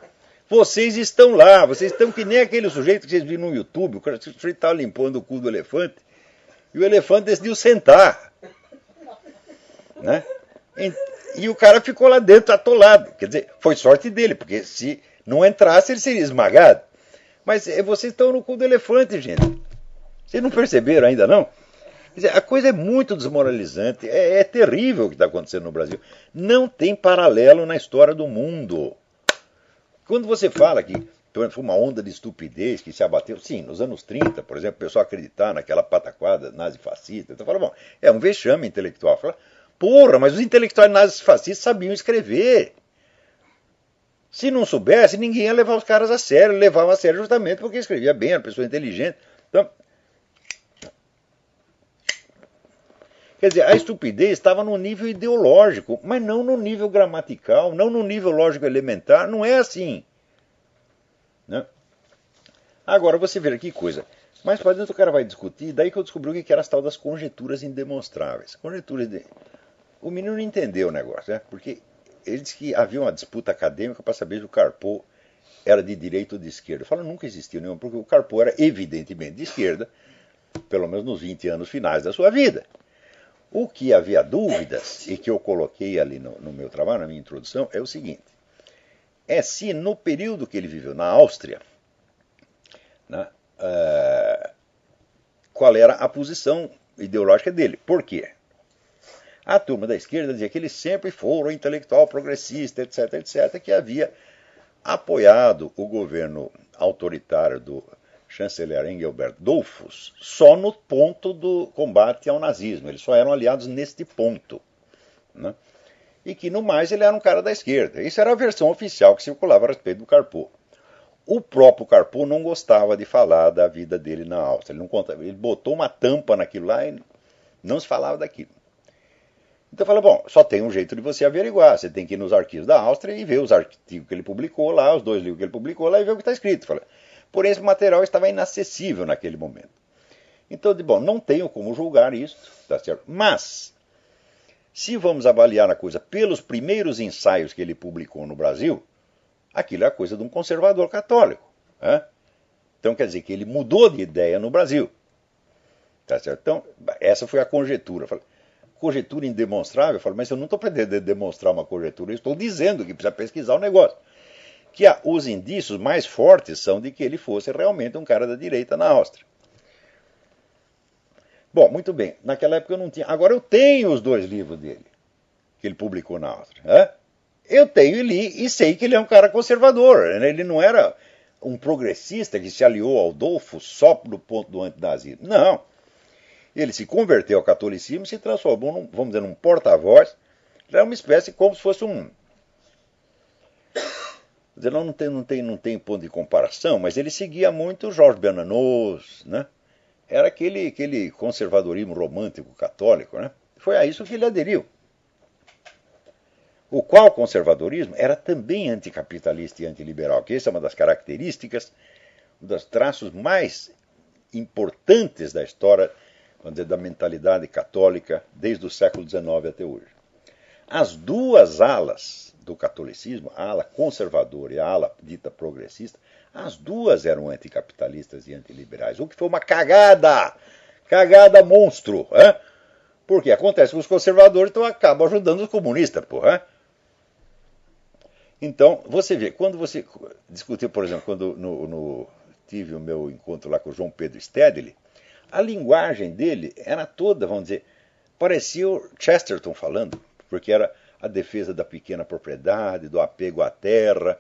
Vocês estão lá, vocês estão que nem aquele sujeito que vocês viram no YouTube, o sujeito estava limpando o cu do elefante, e o elefante decidiu sentar. Né? E o cara ficou lá dentro atolado. Quer dizer, foi sorte dele, porque se não entrasse ele seria esmagado. Mas vocês estão no cu do elefante, gente. Vocês não perceberam ainda, não? Quer dizer, a coisa é muito desmoralizante, é terrível o que está acontecendo no Brasil. Não tem paralelo na história do mundo. Quando você fala que foi uma onda de estupidez que se abateu, sim, nos anos 30, por exemplo, o pessoal acreditar naquela pataquada nazi-fascista, então fala, bom, é um vexame intelectual. Fala, porra, mas os intelectuais nazifascistas sabiam escrever. Se não soubesse, ninguém ia levar os caras a sério, levava a sério justamente porque escrevia bem, era uma pessoa inteligente. Então, quer dizer, a estupidez estava no nível ideológico, mas não no nível gramatical, não no nível lógico elementar, não é assim. Né? Agora, você vê que coisa. Mais para dentro o cara vai discutir, daí que eu descobri o que eram as tal das conjecturas indemonstráveis. O menino não entendeu o negócio, né? Porque ele disse que havia uma disputa acadêmica para saber se o Carpo era de direita ou de esquerda. Eu falo, nunca existiu nenhum, porque o Carpo era evidentemente de esquerda, pelo menos nos 20 anos finais da sua vida. O que havia dúvidas, e que eu coloquei ali no meu trabalho, na minha introdução, é o seguinte. É se no período que ele viveu na Áustria, né, qual era a posição ideológica dele. Por quê? A turma da esquerda dizia que ele sempre foi um intelectual progressista, etc., etc., que havia apoiado o governo autoritário do chanceler Engelbert Dollfuss só no ponto do combate ao nazismo. Eles só eram aliados neste ponto. Né? E que, no mais, ele era um cara da esquerda. Isso era a versão oficial que circulava a respeito do Carpo. O próprio Carpo não gostava de falar da vida dele na Áustria. Ele botou uma tampa naquilo lá e não se falava daquilo. Então fala, bom, só tem um jeito de você averiguar. Você tem que ir nos arquivos da Áustria e ver os artigos que ele publicou lá, os 2 livros que ele publicou lá e ver o que está escrito. Fala, porém, esse material estava inacessível naquele momento. Então, bom, não tenho como julgar isso, tá certo? Mas, se vamos avaliar a coisa pelos primeiros ensaios que ele publicou no Brasil, aquilo é a coisa de um conservador católico. Né? Então, quer dizer que ele mudou de ideia no Brasil. Tá certo? Então, essa foi a conjectura. Conjectura indemonstrável, eu falo, mas eu não estou pretendendo demonstrar uma conjectura, eu estou dizendo que precisa pesquisar o negócio. Que os indícios mais fortes são de que ele fosse realmente um cara da direita na Áustria. Bom, muito bem, naquela época eu não tinha. Agora eu tenho os 2 livros dele, que ele publicou na Áustria. Né? Eu tenho e li e sei que ele é um cara conservador. Né? Ele não era um progressista que se aliou ao Dollfuss só do ponto do antinazismo. Não. Ele se converteu ao catolicismo e se transformou, vamos dizer, num porta-voz. Era uma espécie como se fosse um... Não tem ponto de comparação, mas ele seguia muito Georges Bernanos, né? Era aquele conservadorismo romântico católico, né? Foi a isso que ele aderiu. O qual conservadorismo era também anticapitalista e antiliberal, que essa é uma das características, um dos traços mais importantes da história, vamos dizer, da mentalidade católica desde o século XIX até hoje. As 2 alas do catolicismo, a ala conservadora e a ala dita progressista, as 2 eram anticapitalistas e antiliberais, o que foi uma cagada monstro. Hein? Porque acontece que os conservadores então acabam ajudando os comunistas. Porra. Então, você vê, quando você discutiu, por exemplo, quando tive o meu encontro lá com o João Pedro Stedley, a linguagem dele era toda, vamos dizer, parecia o Chesterton falando, porque era a defesa da pequena propriedade, do apego à terra,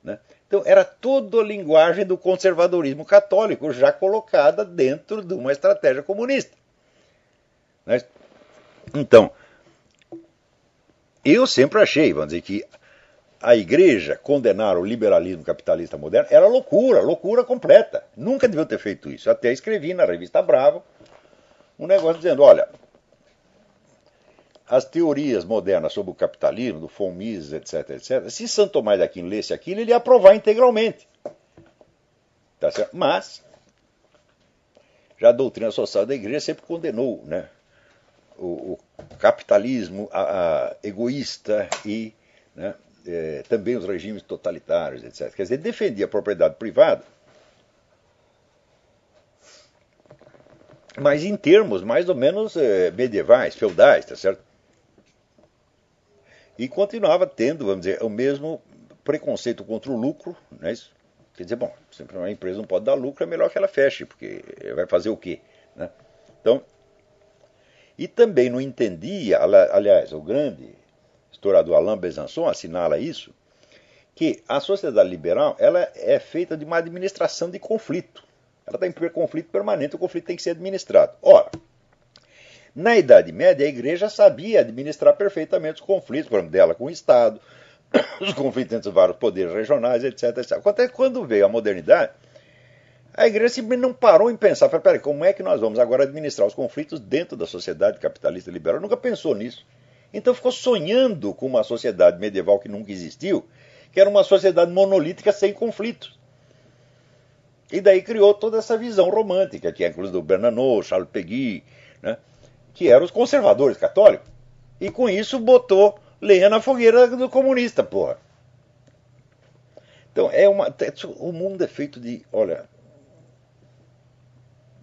né? Então era toda a linguagem do conservadorismo católico já colocada dentro de uma estratégia comunista, né? Então, eu sempre achei, vamos dizer, que a igreja condenar o liberalismo capitalista moderno era loucura, loucura completa. Nunca devia ter feito isso. Até escrevi na revista Bravo um negócio dizendo, olha, as teorias modernas sobre o capitalismo, do von Mises, etc., etc., se Santo Tomás de Aquino lesse aquilo, ele ia aprovar integralmente. Tá certo? Mas, já a doutrina social da igreja sempre condenou, né, o capitalismo egoísta e, né, também os regimes totalitários, etc. Quer dizer, defendia a propriedade privada, mas em termos mais ou menos medievais, feudais, tá certo? E continuava tendo, vamos dizer, o mesmo preconceito contra o lucro, né? Quer dizer, bom, sempre uma empresa não pode dar lucro, é melhor que ela feche, porque vai fazer o quê, né? Então, e também não entendia, aliás, o grande historiador Alain Besançon assinala isso, que a sociedade liberal ela é feita de uma administração de conflito. Ela tem que ter conflito permanente, o conflito tem que ser administrado. Ora, na Idade Média, a igreja sabia administrar perfeitamente os conflitos, por exemplo, dela com o Estado, os conflitos entre os vários poderes regionais, etc, etc. Acontece que quando veio a modernidade, a igreja simplesmente não parou em pensar, peraí, como é que nós vamos agora administrar os conflitos dentro da sociedade capitalista liberal? Nunca pensou nisso. Então ficou sonhando com uma sociedade medieval que nunca existiu, que era uma sociedade monolítica sem conflitos. E daí criou toda essa visão romântica, que é inclusive do Bernanos, Charles Péguy, né, que eram os conservadores católicos. E com isso botou lenha na fogueira do comunista, porra. Então o mundo é feito de, olha,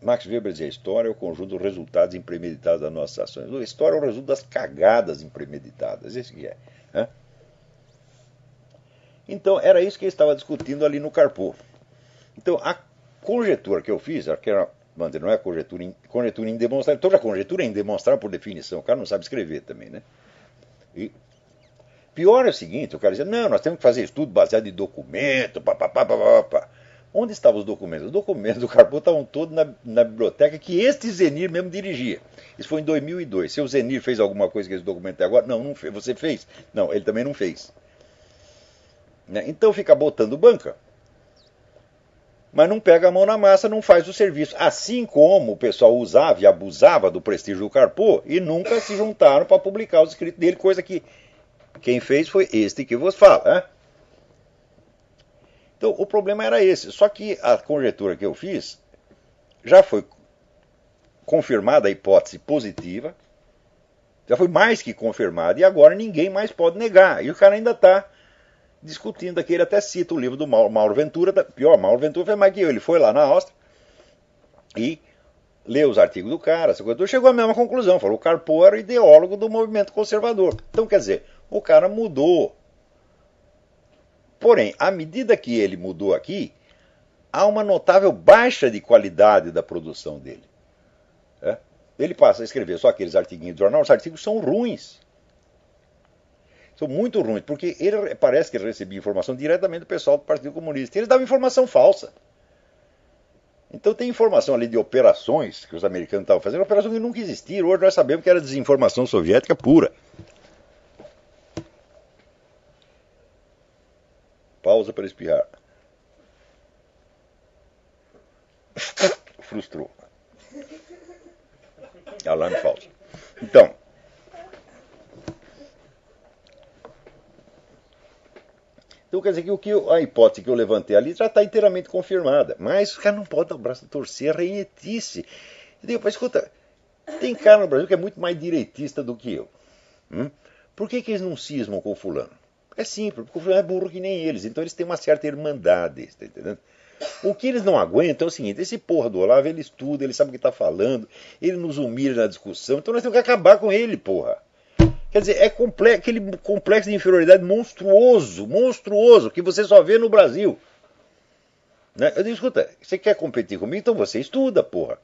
Max Weber dizia, a história é o conjunto dos resultados impremeditados das nossas ações. A história é o resultado das cagadas impremeditadas, isso que é, né? Então, era isso que ele estava discutindo ali no Carpo. Então, a conjectura que eu fiz, que era, não é conjectura indemonstrável, toda conjectura é indemonstrável por definição, o cara não sabe escrever também, né? E pior é o seguinte, o cara dizia, não, nós temos que fazer estudo baseado em documento, papapá. Onde estavam os documentos? Os documentos do Carpo estavam todos na biblioteca que este Zenir mesmo dirigia. Isso foi em 2002. Se o Zenir fez alguma coisa com esse documento até agora, não fez. Você fez? Não, ele também não fez. Então fica botando banca, mas não pega a mão na massa, não faz o serviço. Assim como o pessoal usava e abusava do prestígio do Carpo e nunca se juntaram para publicar os escritos dele, coisa que quem fez foi este que vos fala, né? Então, o problema era esse. Só que a conjectura que eu fiz já foi confirmada a hipótese positiva, já foi mais que confirmada, e agora ninguém mais pode negar. E o cara ainda está discutindo aqui, ele até cita o livro do Mauro Ventura, pior, Mauro Ventura foi mais que eu, ele foi lá na Áustria e leu os artigos do cara, chegou à mesma conclusão, falou que o Carpo era o ideólogo do movimento conservador. Então, quer dizer, o cara mudou. Porém, à medida que ele mudou aqui, há uma notável baixa de qualidade da produção dele. Ele passa a escrever só aqueles artiguinhos do jornal, os artigos são ruins. São muito ruins, porque ele parece que ele recebia informação diretamente do pessoal do Partido Comunista. Eles davam informação falsa. Então tem informação ali de operações que os americanos estavam fazendo, operações que nunca existiram. Hoje nós sabemos que era desinformação soviética pura. Pausa para espirrar. Frustrou. Alarme falso. Então, quer dizer que a hipótese que eu levantei ali já está inteiramente confirmada. Mas o cara não pode dar o braço a torcer, a reietice. Eu digo, mas escuta, tem cara no Brasil que é muito mais direitista do que eu. Por que eles não cismam com o fulano? É simples, porque o fulano é burro que nem eles. Então eles têm uma certa irmandade, tá entendendo? O que eles não aguentam é o seguinte, esse porra do Olavo, ele estuda, ele sabe o que está falando, ele nos humilha na discussão, então nós temos que acabar com ele, porra. Quer dizer, é aquele complexo de inferioridade monstruoso, que você só vê no Brasil. Né? Eu digo, escuta, você quer competir comigo? Então você estuda, porra.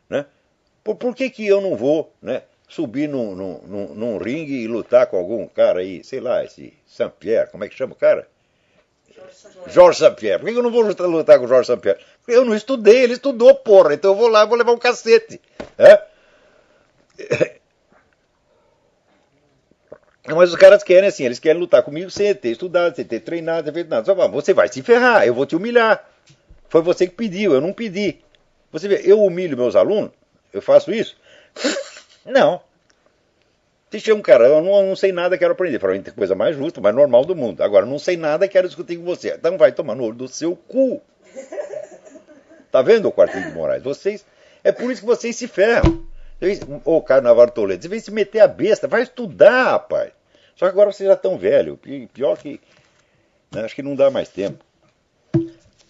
Né? Por que eu não vou, né, subir num ringue e lutar com algum cara aí, sei lá, esse Saint-Pierre, como é que chama o cara? Georges Saint-Pierre. Por que eu não vou lutar com o Georges Saint-Pierre? Porque eu não estudei, ele estudou, porra. Então eu vou lá e vou levar um cacete. Mas os caras querem assim, eles querem lutar comigo sem ter estudado, sem ter treinado, sem ter feito nada. Você vai se ferrar, eu vou te humilhar. Foi você que pediu, eu não pedi. Você vê, eu humilho meus alunos? Eu faço isso? Não. Se chega um cara, eu não sei nada, quero aprender. Para mim tem coisa mais justa, mais normal do mundo. Agora, não sei nada, quero discutir com você. Então vai tomar no olho do seu cu. Tá vendo, o Quartinho de Moraes? Vocês, é por isso que vocês se ferram. Ô, Caio Navarro Toledo, você vem se meter a besta, vai estudar, rapaz. Só que agora vocês já estão velhos. Pior que, né, acho que não dá mais tempo.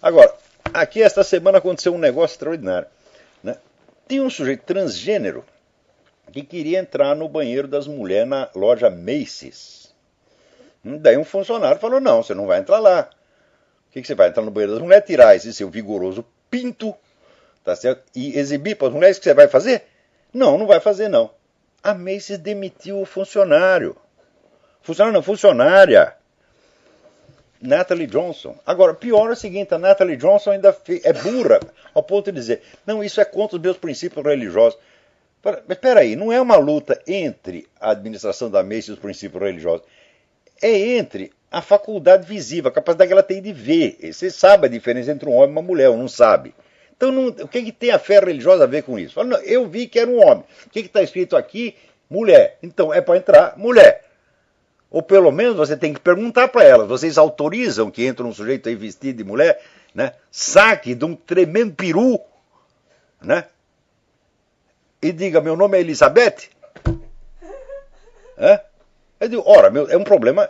Agora, aqui esta semana aconteceu um negócio extraordinário. Né? Tinha um sujeito transgênero que queria entrar no banheiro das mulheres na loja Macy's. Daí um funcionário falou, não, você não vai entrar lá. O que você vai entrar no banheiro das mulheres, tirar esse seu vigoroso pinto, tá certo? E exibir para as mulheres, o que você vai fazer? Não, não vai fazer não. A Macy's demitiu o funcionário. Funcionário não, funcionária. Natalie Johnson. Agora, pior é o seguinte, a Natalie Johnson ainda é burra, ao ponto de dizer, não, isso é contra os meus princípios religiosos. Mas espera aí, não é uma luta entre a administração da Macy's e os princípios religiosos. É entre a faculdade visível, a capacidade que ela tem de ver. Você sabe a diferença entre um homem e uma mulher, ou não sabe? Então, o que tem a fé religiosa a ver com isso? Fala, não, eu vi que era um homem. O que está escrito aqui? Mulher. Então, é para entrar mulher. Ou pelo menos você tem que perguntar para elas, vocês autorizam que entre um sujeito aí vestido de mulher, né, saque de um tremendo peru, né, e diga, meu nome é Elizabeth? Eu digo, ora, é um problema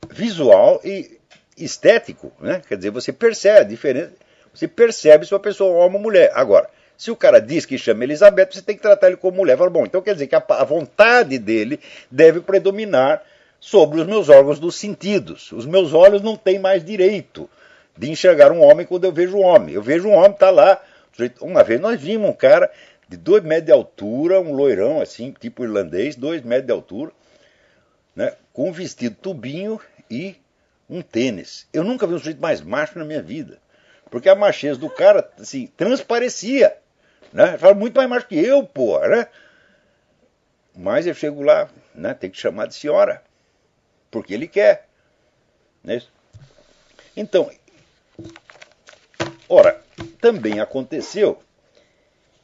visual e estético, né? Quer dizer, você percebe a diferença, você percebe se uma pessoa é homem ou mulher. Agora, se o cara diz que chama Elizabeth, você tem que tratar ele como mulher. Fala, bom, então quer dizer que a vontade dele deve predominar sobre os meus órgãos dos sentidos. Os meus olhos não têm mais direito de enxergar um homem quando eu vejo um homem. Eu vejo um homem, tá lá. Uma vez nós vimos um cara de 2 metros de altura, um loirão assim, tipo irlandês, 2 metros de altura, né, com um vestido tubinho e um tênis. Eu nunca vi um sujeito mais macho na minha vida. Porque a macheza do cara, assim, transparecia. Né? Fala muito mais macho que eu, porra, né? Mas eu chego lá, né, tem que chamar de senhora. Porque ele quer. Né? Então, ora, também aconteceu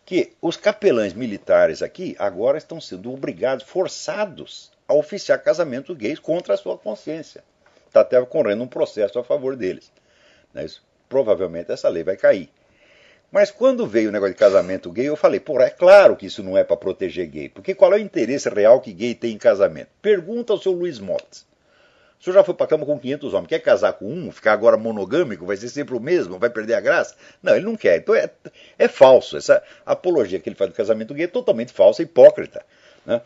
que os capelães militares aqui agora estão sendo obrigados, forçados a oficiar casamento gays contra a sua consciência. Está até correndo um processo a favor deles. Né? Provavelmente essa lei vai cair. Mas quando veio o negócio de casamento gay, eu falei, porra, é claro que isso não é para proteger gay. Porque qual é o interesse real que gay tem em casamento? Pergunta ao seu Luiz Mottes. O senhor já foi para cama com 500 homens, quer casar com um, ficar agora monogâmico, vai ser sempre o mesmo, vai perder a graça? Não, ele não quer. Então é falso. Essa apologia que ele faz do casamento gay é totalmente falsa, hipócrita. Né?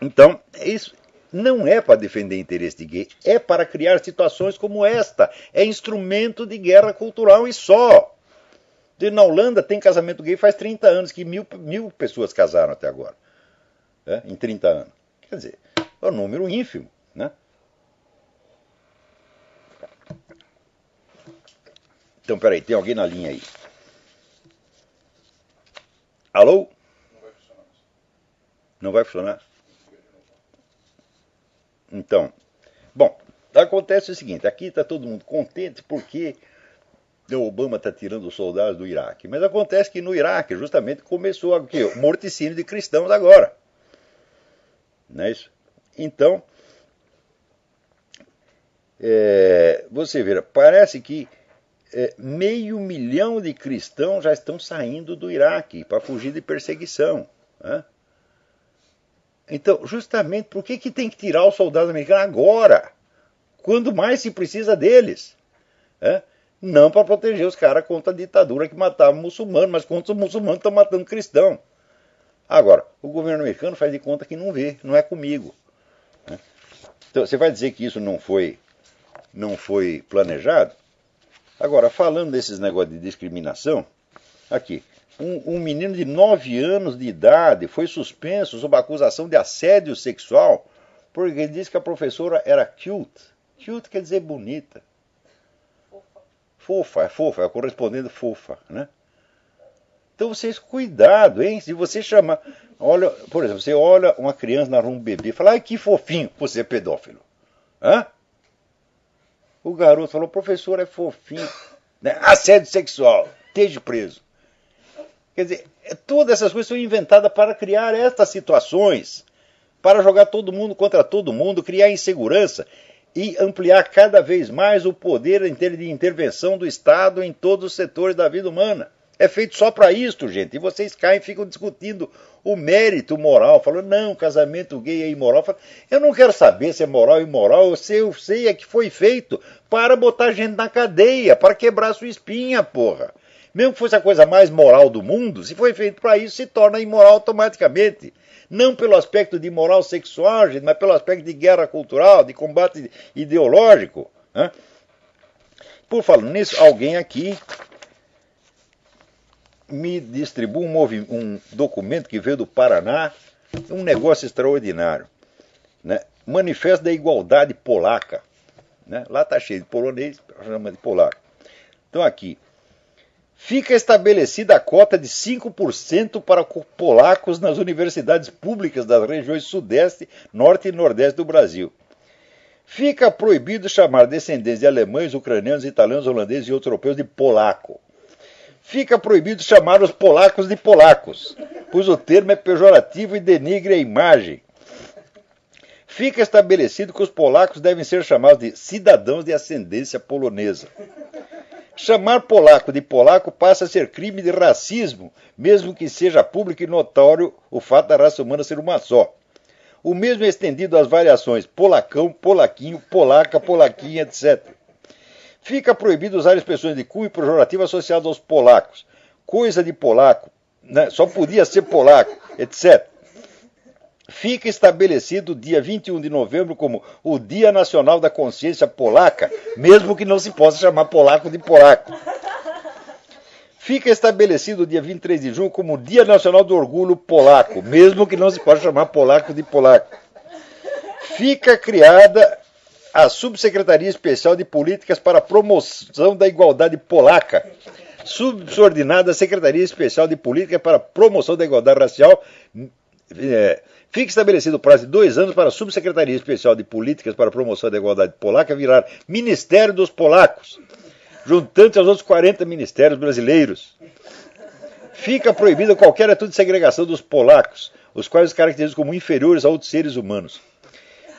Então, isso não é para defender interesse de gay, é para criar situações como esta. É instrumento de guerra cultural e só. Na Holanda tem casamento gay faz 30 anos, que mil pessoas casaram até agora. Né? Em 30 anos. Quer dizer, é um número ínfimo. Né? Então, peraí, tem alguém na linha aí? Alô? Não vai funcionar. Não vai funcionar? Então, bom, acontece o seguinte, aqui está todo mundo contente porque o Obama está tirando os soldados do Iraque. Mas acontece que no Iraque justamente começou o morticínio de cristãos agora. Não é isso? Então, você vê, parece que 500 mil de cristãos já estão saindo do Iraque para fugir de perseguição. Né? Então, justamente, por que tem que tirar os soldados americanos agora? Quando mais se precisa deles? Não para proteger os caras contra a ditadura que matava muçulmanos, mas contra os muçulmanos que estão matando cristão. Agora, o governo americano faz de conta que não vê, não é comigo. Então, você vai dizer que isso não foi planejado? Agora, falando desses negócios de discriminação, aqui, um menino de 9 anos de idade foi suspenso sob acusação de assédio sexual porque ele disse que a professora era cute. Cute quer dizer bonita. Fofa, é correspondendo fofa, né? Então vocês, cuidado, hein? Se você chamar... Olha, por exemplo, você olha uma criança na rua, um bebê, e fala, ai, que fofinho, você é pedófilo. Hã? O garoto falou, professor, é fofinho. Né? Assédio sexual, esteja preso. Quer dizer, todas essas coisas são inventadas para criar estas situações, para jogar todo mundo contra todo mundo, criar insegurança e ampliar cada vez mais o poder de intervenção do Estado em todos os setores da vida humana. É feito só para isto, gente. E vocês caem e ficam discutindo o mérito moral, falando, não, casamento gay é imoral. Eu não quero saber se é moral ou imoral, eu sei é que foi feito para botar gente na cadeia, para quebrar sua espinha, porra. Mesmo que fosse a coisa mais moral do mundo, se foi feito para isso, se torna imoral automaticamente. Não pelo aspecto de moral sexual, gente, mas pelo aspecto de guerra cultural, de combate ideológico. Né? Por falar nisso, alguém aqui me distribuiu um documento que veio do Paraná, um negócio extraordinário. Né? Manifesto da Igualdade Polaca. Né? Lá está cheio de polonês, chama de polaco. Então aqui, fica estabelecida a cota de 5% para polacos nas universidades públicas das regiões Sudeste, Norte e Nordeste do Brasil. Fica proibido chamar descendentes de alemães, ucranianos, italianos, holandeses e outros europeus de polaco. Fica proibido chamar os polacos de polacos, pois o termo é pejorativo e denigre a imagem. Fica estabelecido que os polacos devem ser chamados de cidadãos de ascendência polonesa. Chamar polaco de polaco passa a ser crime de racismo, mesmo que seja público e notório o fato da raça humana ser uma só. O mesmo é estendido às variações polacão, polaquinho, polaca, polaquinha, etc. Fica proibido usar expressões de cunho pejorativo associadas aos polacos. Coisa de polaco, né? Só podia ser polaco, etc. Fica estabelecido o dia 21 de novembro como o Dia Nacional da Consciência Polaca, mesmo que não se possa chamar polaco de polaco. Fica estabelecido o dia 23 de junho como o Dia Nacional do Orgulho Polaco, mesmo que não se possa chamar polaco de polaco. Fica criada a Subsecretaria Especial de Políticas para a Promoção da Igualdade Polaca, subordinada à Secretaria Especial de Políticas para a Promoção da Igualdade Racial. Fica estabelecido o prazo de 2 anos para a Subsecretaria Especial de Políticas para a Promoção da Igualdade Polaca virar Ministério dos Polacos, juntante aos outros 40 ministérios brasileiros. Fica proibida qualquer atitude de segregação dos polacos, os quais os caracterizam como inferiores a outros seres humanos.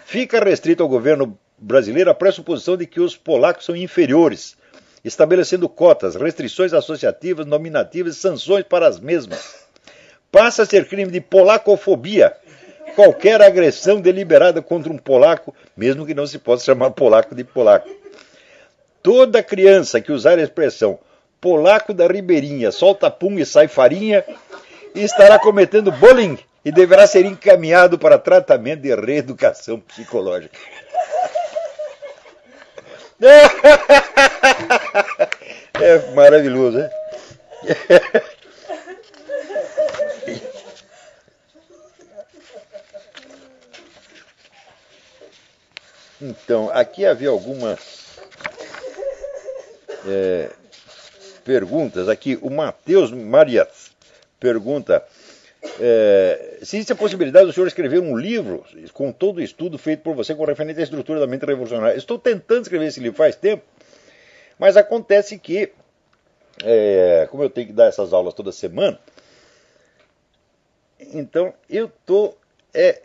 Fica restrito ao governo brasileiro a pressuposição de que os polacos são inferiores, estabelecendo cotas, restrições associativas, nominativas e sanções para as mesmas. Passa a ser crime de polacofobia qualquer agressão deliberada contra um polaco, mesmo que não se possa chamar polaco de polaco. Toda criança que usar a expressão polaco da ribeirinha, solta pum e sai farinha, estará cometendo bullying e deverá ser encaminhado para tratamento de reeducação psicológica. É maravilhoso, né? Então, aqui havia algumas perguntas. Aqui, o Matheus Marias pergunta se existe a possibilidade do senhor escrever um livro com todo o estudo feito por você com referente à estrutura da mente revolucionária. Estou tentando escrever esse livro faz tempo, mas acontece que, como eu tenho que dar essas aulas toda semana, então eu estou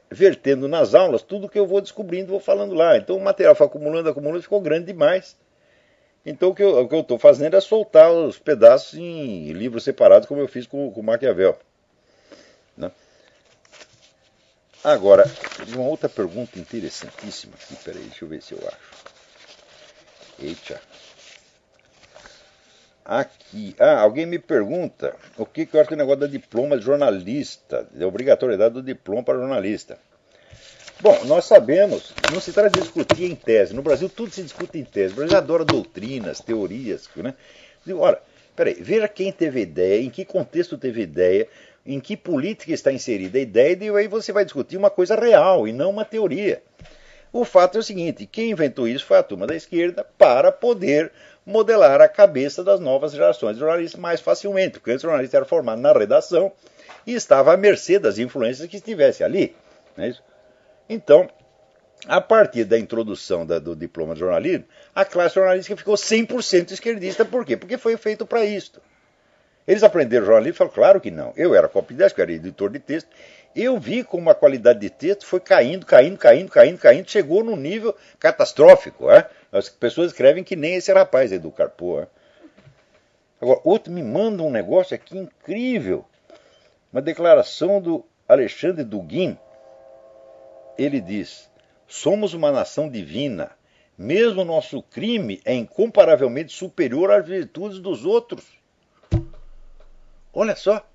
vertendo nas aulas tudo que eu vou descobrindo, vou falando lá. Então o material foi acumulando, ficou grande demais. Então o que eu estou fazendo é soltar os pedaços em livros separados, como eu fiz com Maquiavel. Né? Agora, uma outra pergunta interessantíssima aqui, peraí, deixa eu ver se eu acho. Eita. Aqui, alguém me pergunta o que eu acho do negócio da diploma de jornalista, da obrigatoriedade do diploma para jornalista. Bom, nós sabemos, não se trata de discutir em tese. No Brasil tudo se discute em tese. O Brasil adora doutrinas, teorias, né? Ora, Peraí, veja quem teve ideia, em que contexto teve ideia, em que política está inserida a ideia, e aí você vai discutir uma coisa real e não uma teoria. O fato é o seguinte, quem inventou isso foi a turma da esquerda para poder modelar a cabeça das novas gerações de jornalistas mais facilmente, porque o jornalista era formado na redação e estava à mercê das influências que estivessem ali. Não é isso? Então, a partir da introdução do diploma de jornalismo, a classe jornalística ficou 100% esquerdista. Por quê? Porque foi feito para isto. Eles aprenderam jornalismo e falaram, claro que não. Eu era copydesk, eu era editor de texto. Eu vi como a qualidade de texto foi caindo, chegou num nível catastrófico. As pessoas escrevem que nem esse rapaz aí do Carpo. Agora, outro me manda um negócio aqui incrível. Uma declaração do Alexandre Dugin. Ele diz, somos uma nação divina. Mesmo o nosso crime é incomparavelmente superior às virtudes dos outros. Olha só.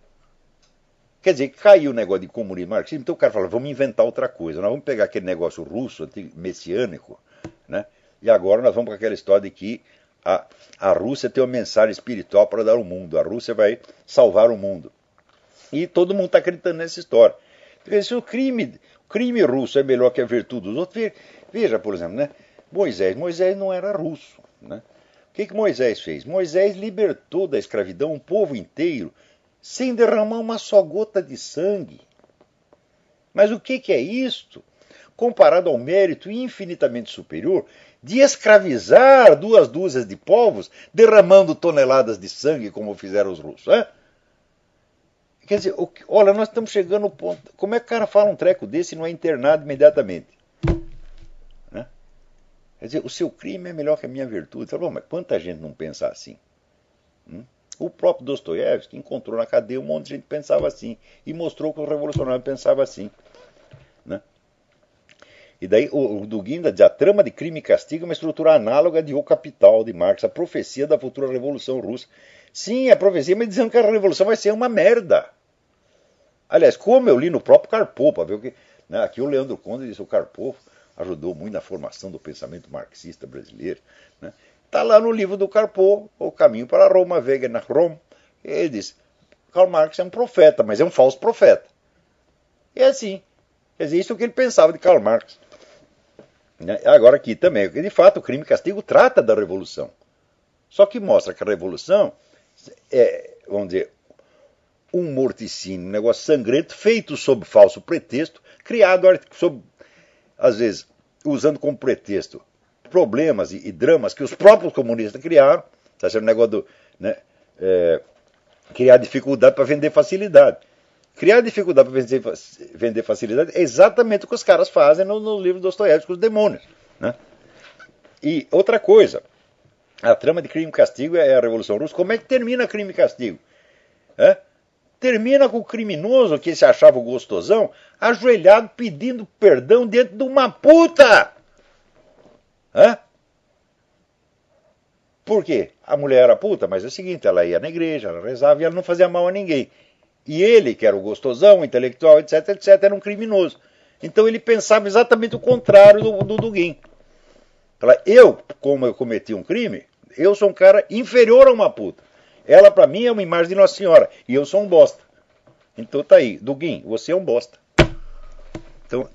Quer dizer, caiu o negócio de comunismo marxismo, então o cara fala, vamos inventar outra coisa. Nós vamos pegar aquele negócio russo, messiânico, né? E agora nós vamos com aquela história de que a Rússia tem uma mensagem espiritual para dar ao mundo. A Rússia vai salvar o mundo. E todo mundo está acreditando nessa história. Porque se o crime russo é melhor que a virtude dos outros, veja, por exemplo, né? Moisés não era russo, né? O que Moisés fez? Moisés libertou da escravidão um povo inteiro sem derramar uma só gota de sangue. Mas o que é isto? Comparado ao mérito infinitamente superior de escravizar 2 dúzias de povos derramando toneladas de sangue como fizeram os russos. Quer dizer, olha, nós estamos chegando ao ponto... Como é que o cara fala um treco desse e não é internado imediatamente? Né? Quer dizer, o seu crime é melhor que a minha virtude. Fala, mas quanta gente não pensa assim? O próprio Dostoiévski encontrou na cadeia um monte de gente que pensava assim e mostrou que o revolucionário pensava assim. Né? E daí o Dugin diz, a trama de crime e castigo é uma estrutura análoga de O Capital, de Marx, a profecia da futura Revolução Russa. Sim, a profecia, mas dizendo que a revolução vai ser uma merda. Aliás, como eu li no próprio Karpov, para ver o que... Né, aqui o Leandro Conde disse que o Karpov ajudou muito na formação do pensamento marxista brasileiro. Né? Está lá no livro do Karpov, O Caminho para Roma, Wege nach Rom. Ele diz, Karl Marx é um profeta, mas é um falso profeta. E é assim. Quer dizer, isso é o que ele pensava de Karl Marx. Agora aqui também, de fato, o crime e castigo trata da revolução. Só que mostra que a revolução é, vamos dizer, um morticínio, um negócio sangrento, feito sob falso pretexto, criado, às vezes, usando como pretexto problemas e dramas que os próprios comunistas criaram, está sendo um negócio do, né, criar dificuldade para vender facilidade. Criar dificuldade para vender facilidade é exatamente o que os caras fazem no livro do Dostoiévski, Os Demônios. Né? E outra coisa, a trama de crime e castigo é a Revolução Russa. Como é que termina crime e castigo? Termina com o criminoso, que se achava o gostosão, ajoelhado pedindo perdão dentro de uma puta. Por quê? A mulher era puta, mas é o seguinte, ela ia na igreja, ela rezava e ela não fazia mal a ninguém. E ele, que era o gostosão, o intelectual, etc, era um criminoso. Então ele pensava exatamente o contrário do Dugin. Como eu cometi um crime, eu sou um cara inferior a uma puta. Ela, para mim, é uma imagem de Nossa Senhora. E eu sou um bosta. Então tá aí. Dugin, você é um bosta. Então,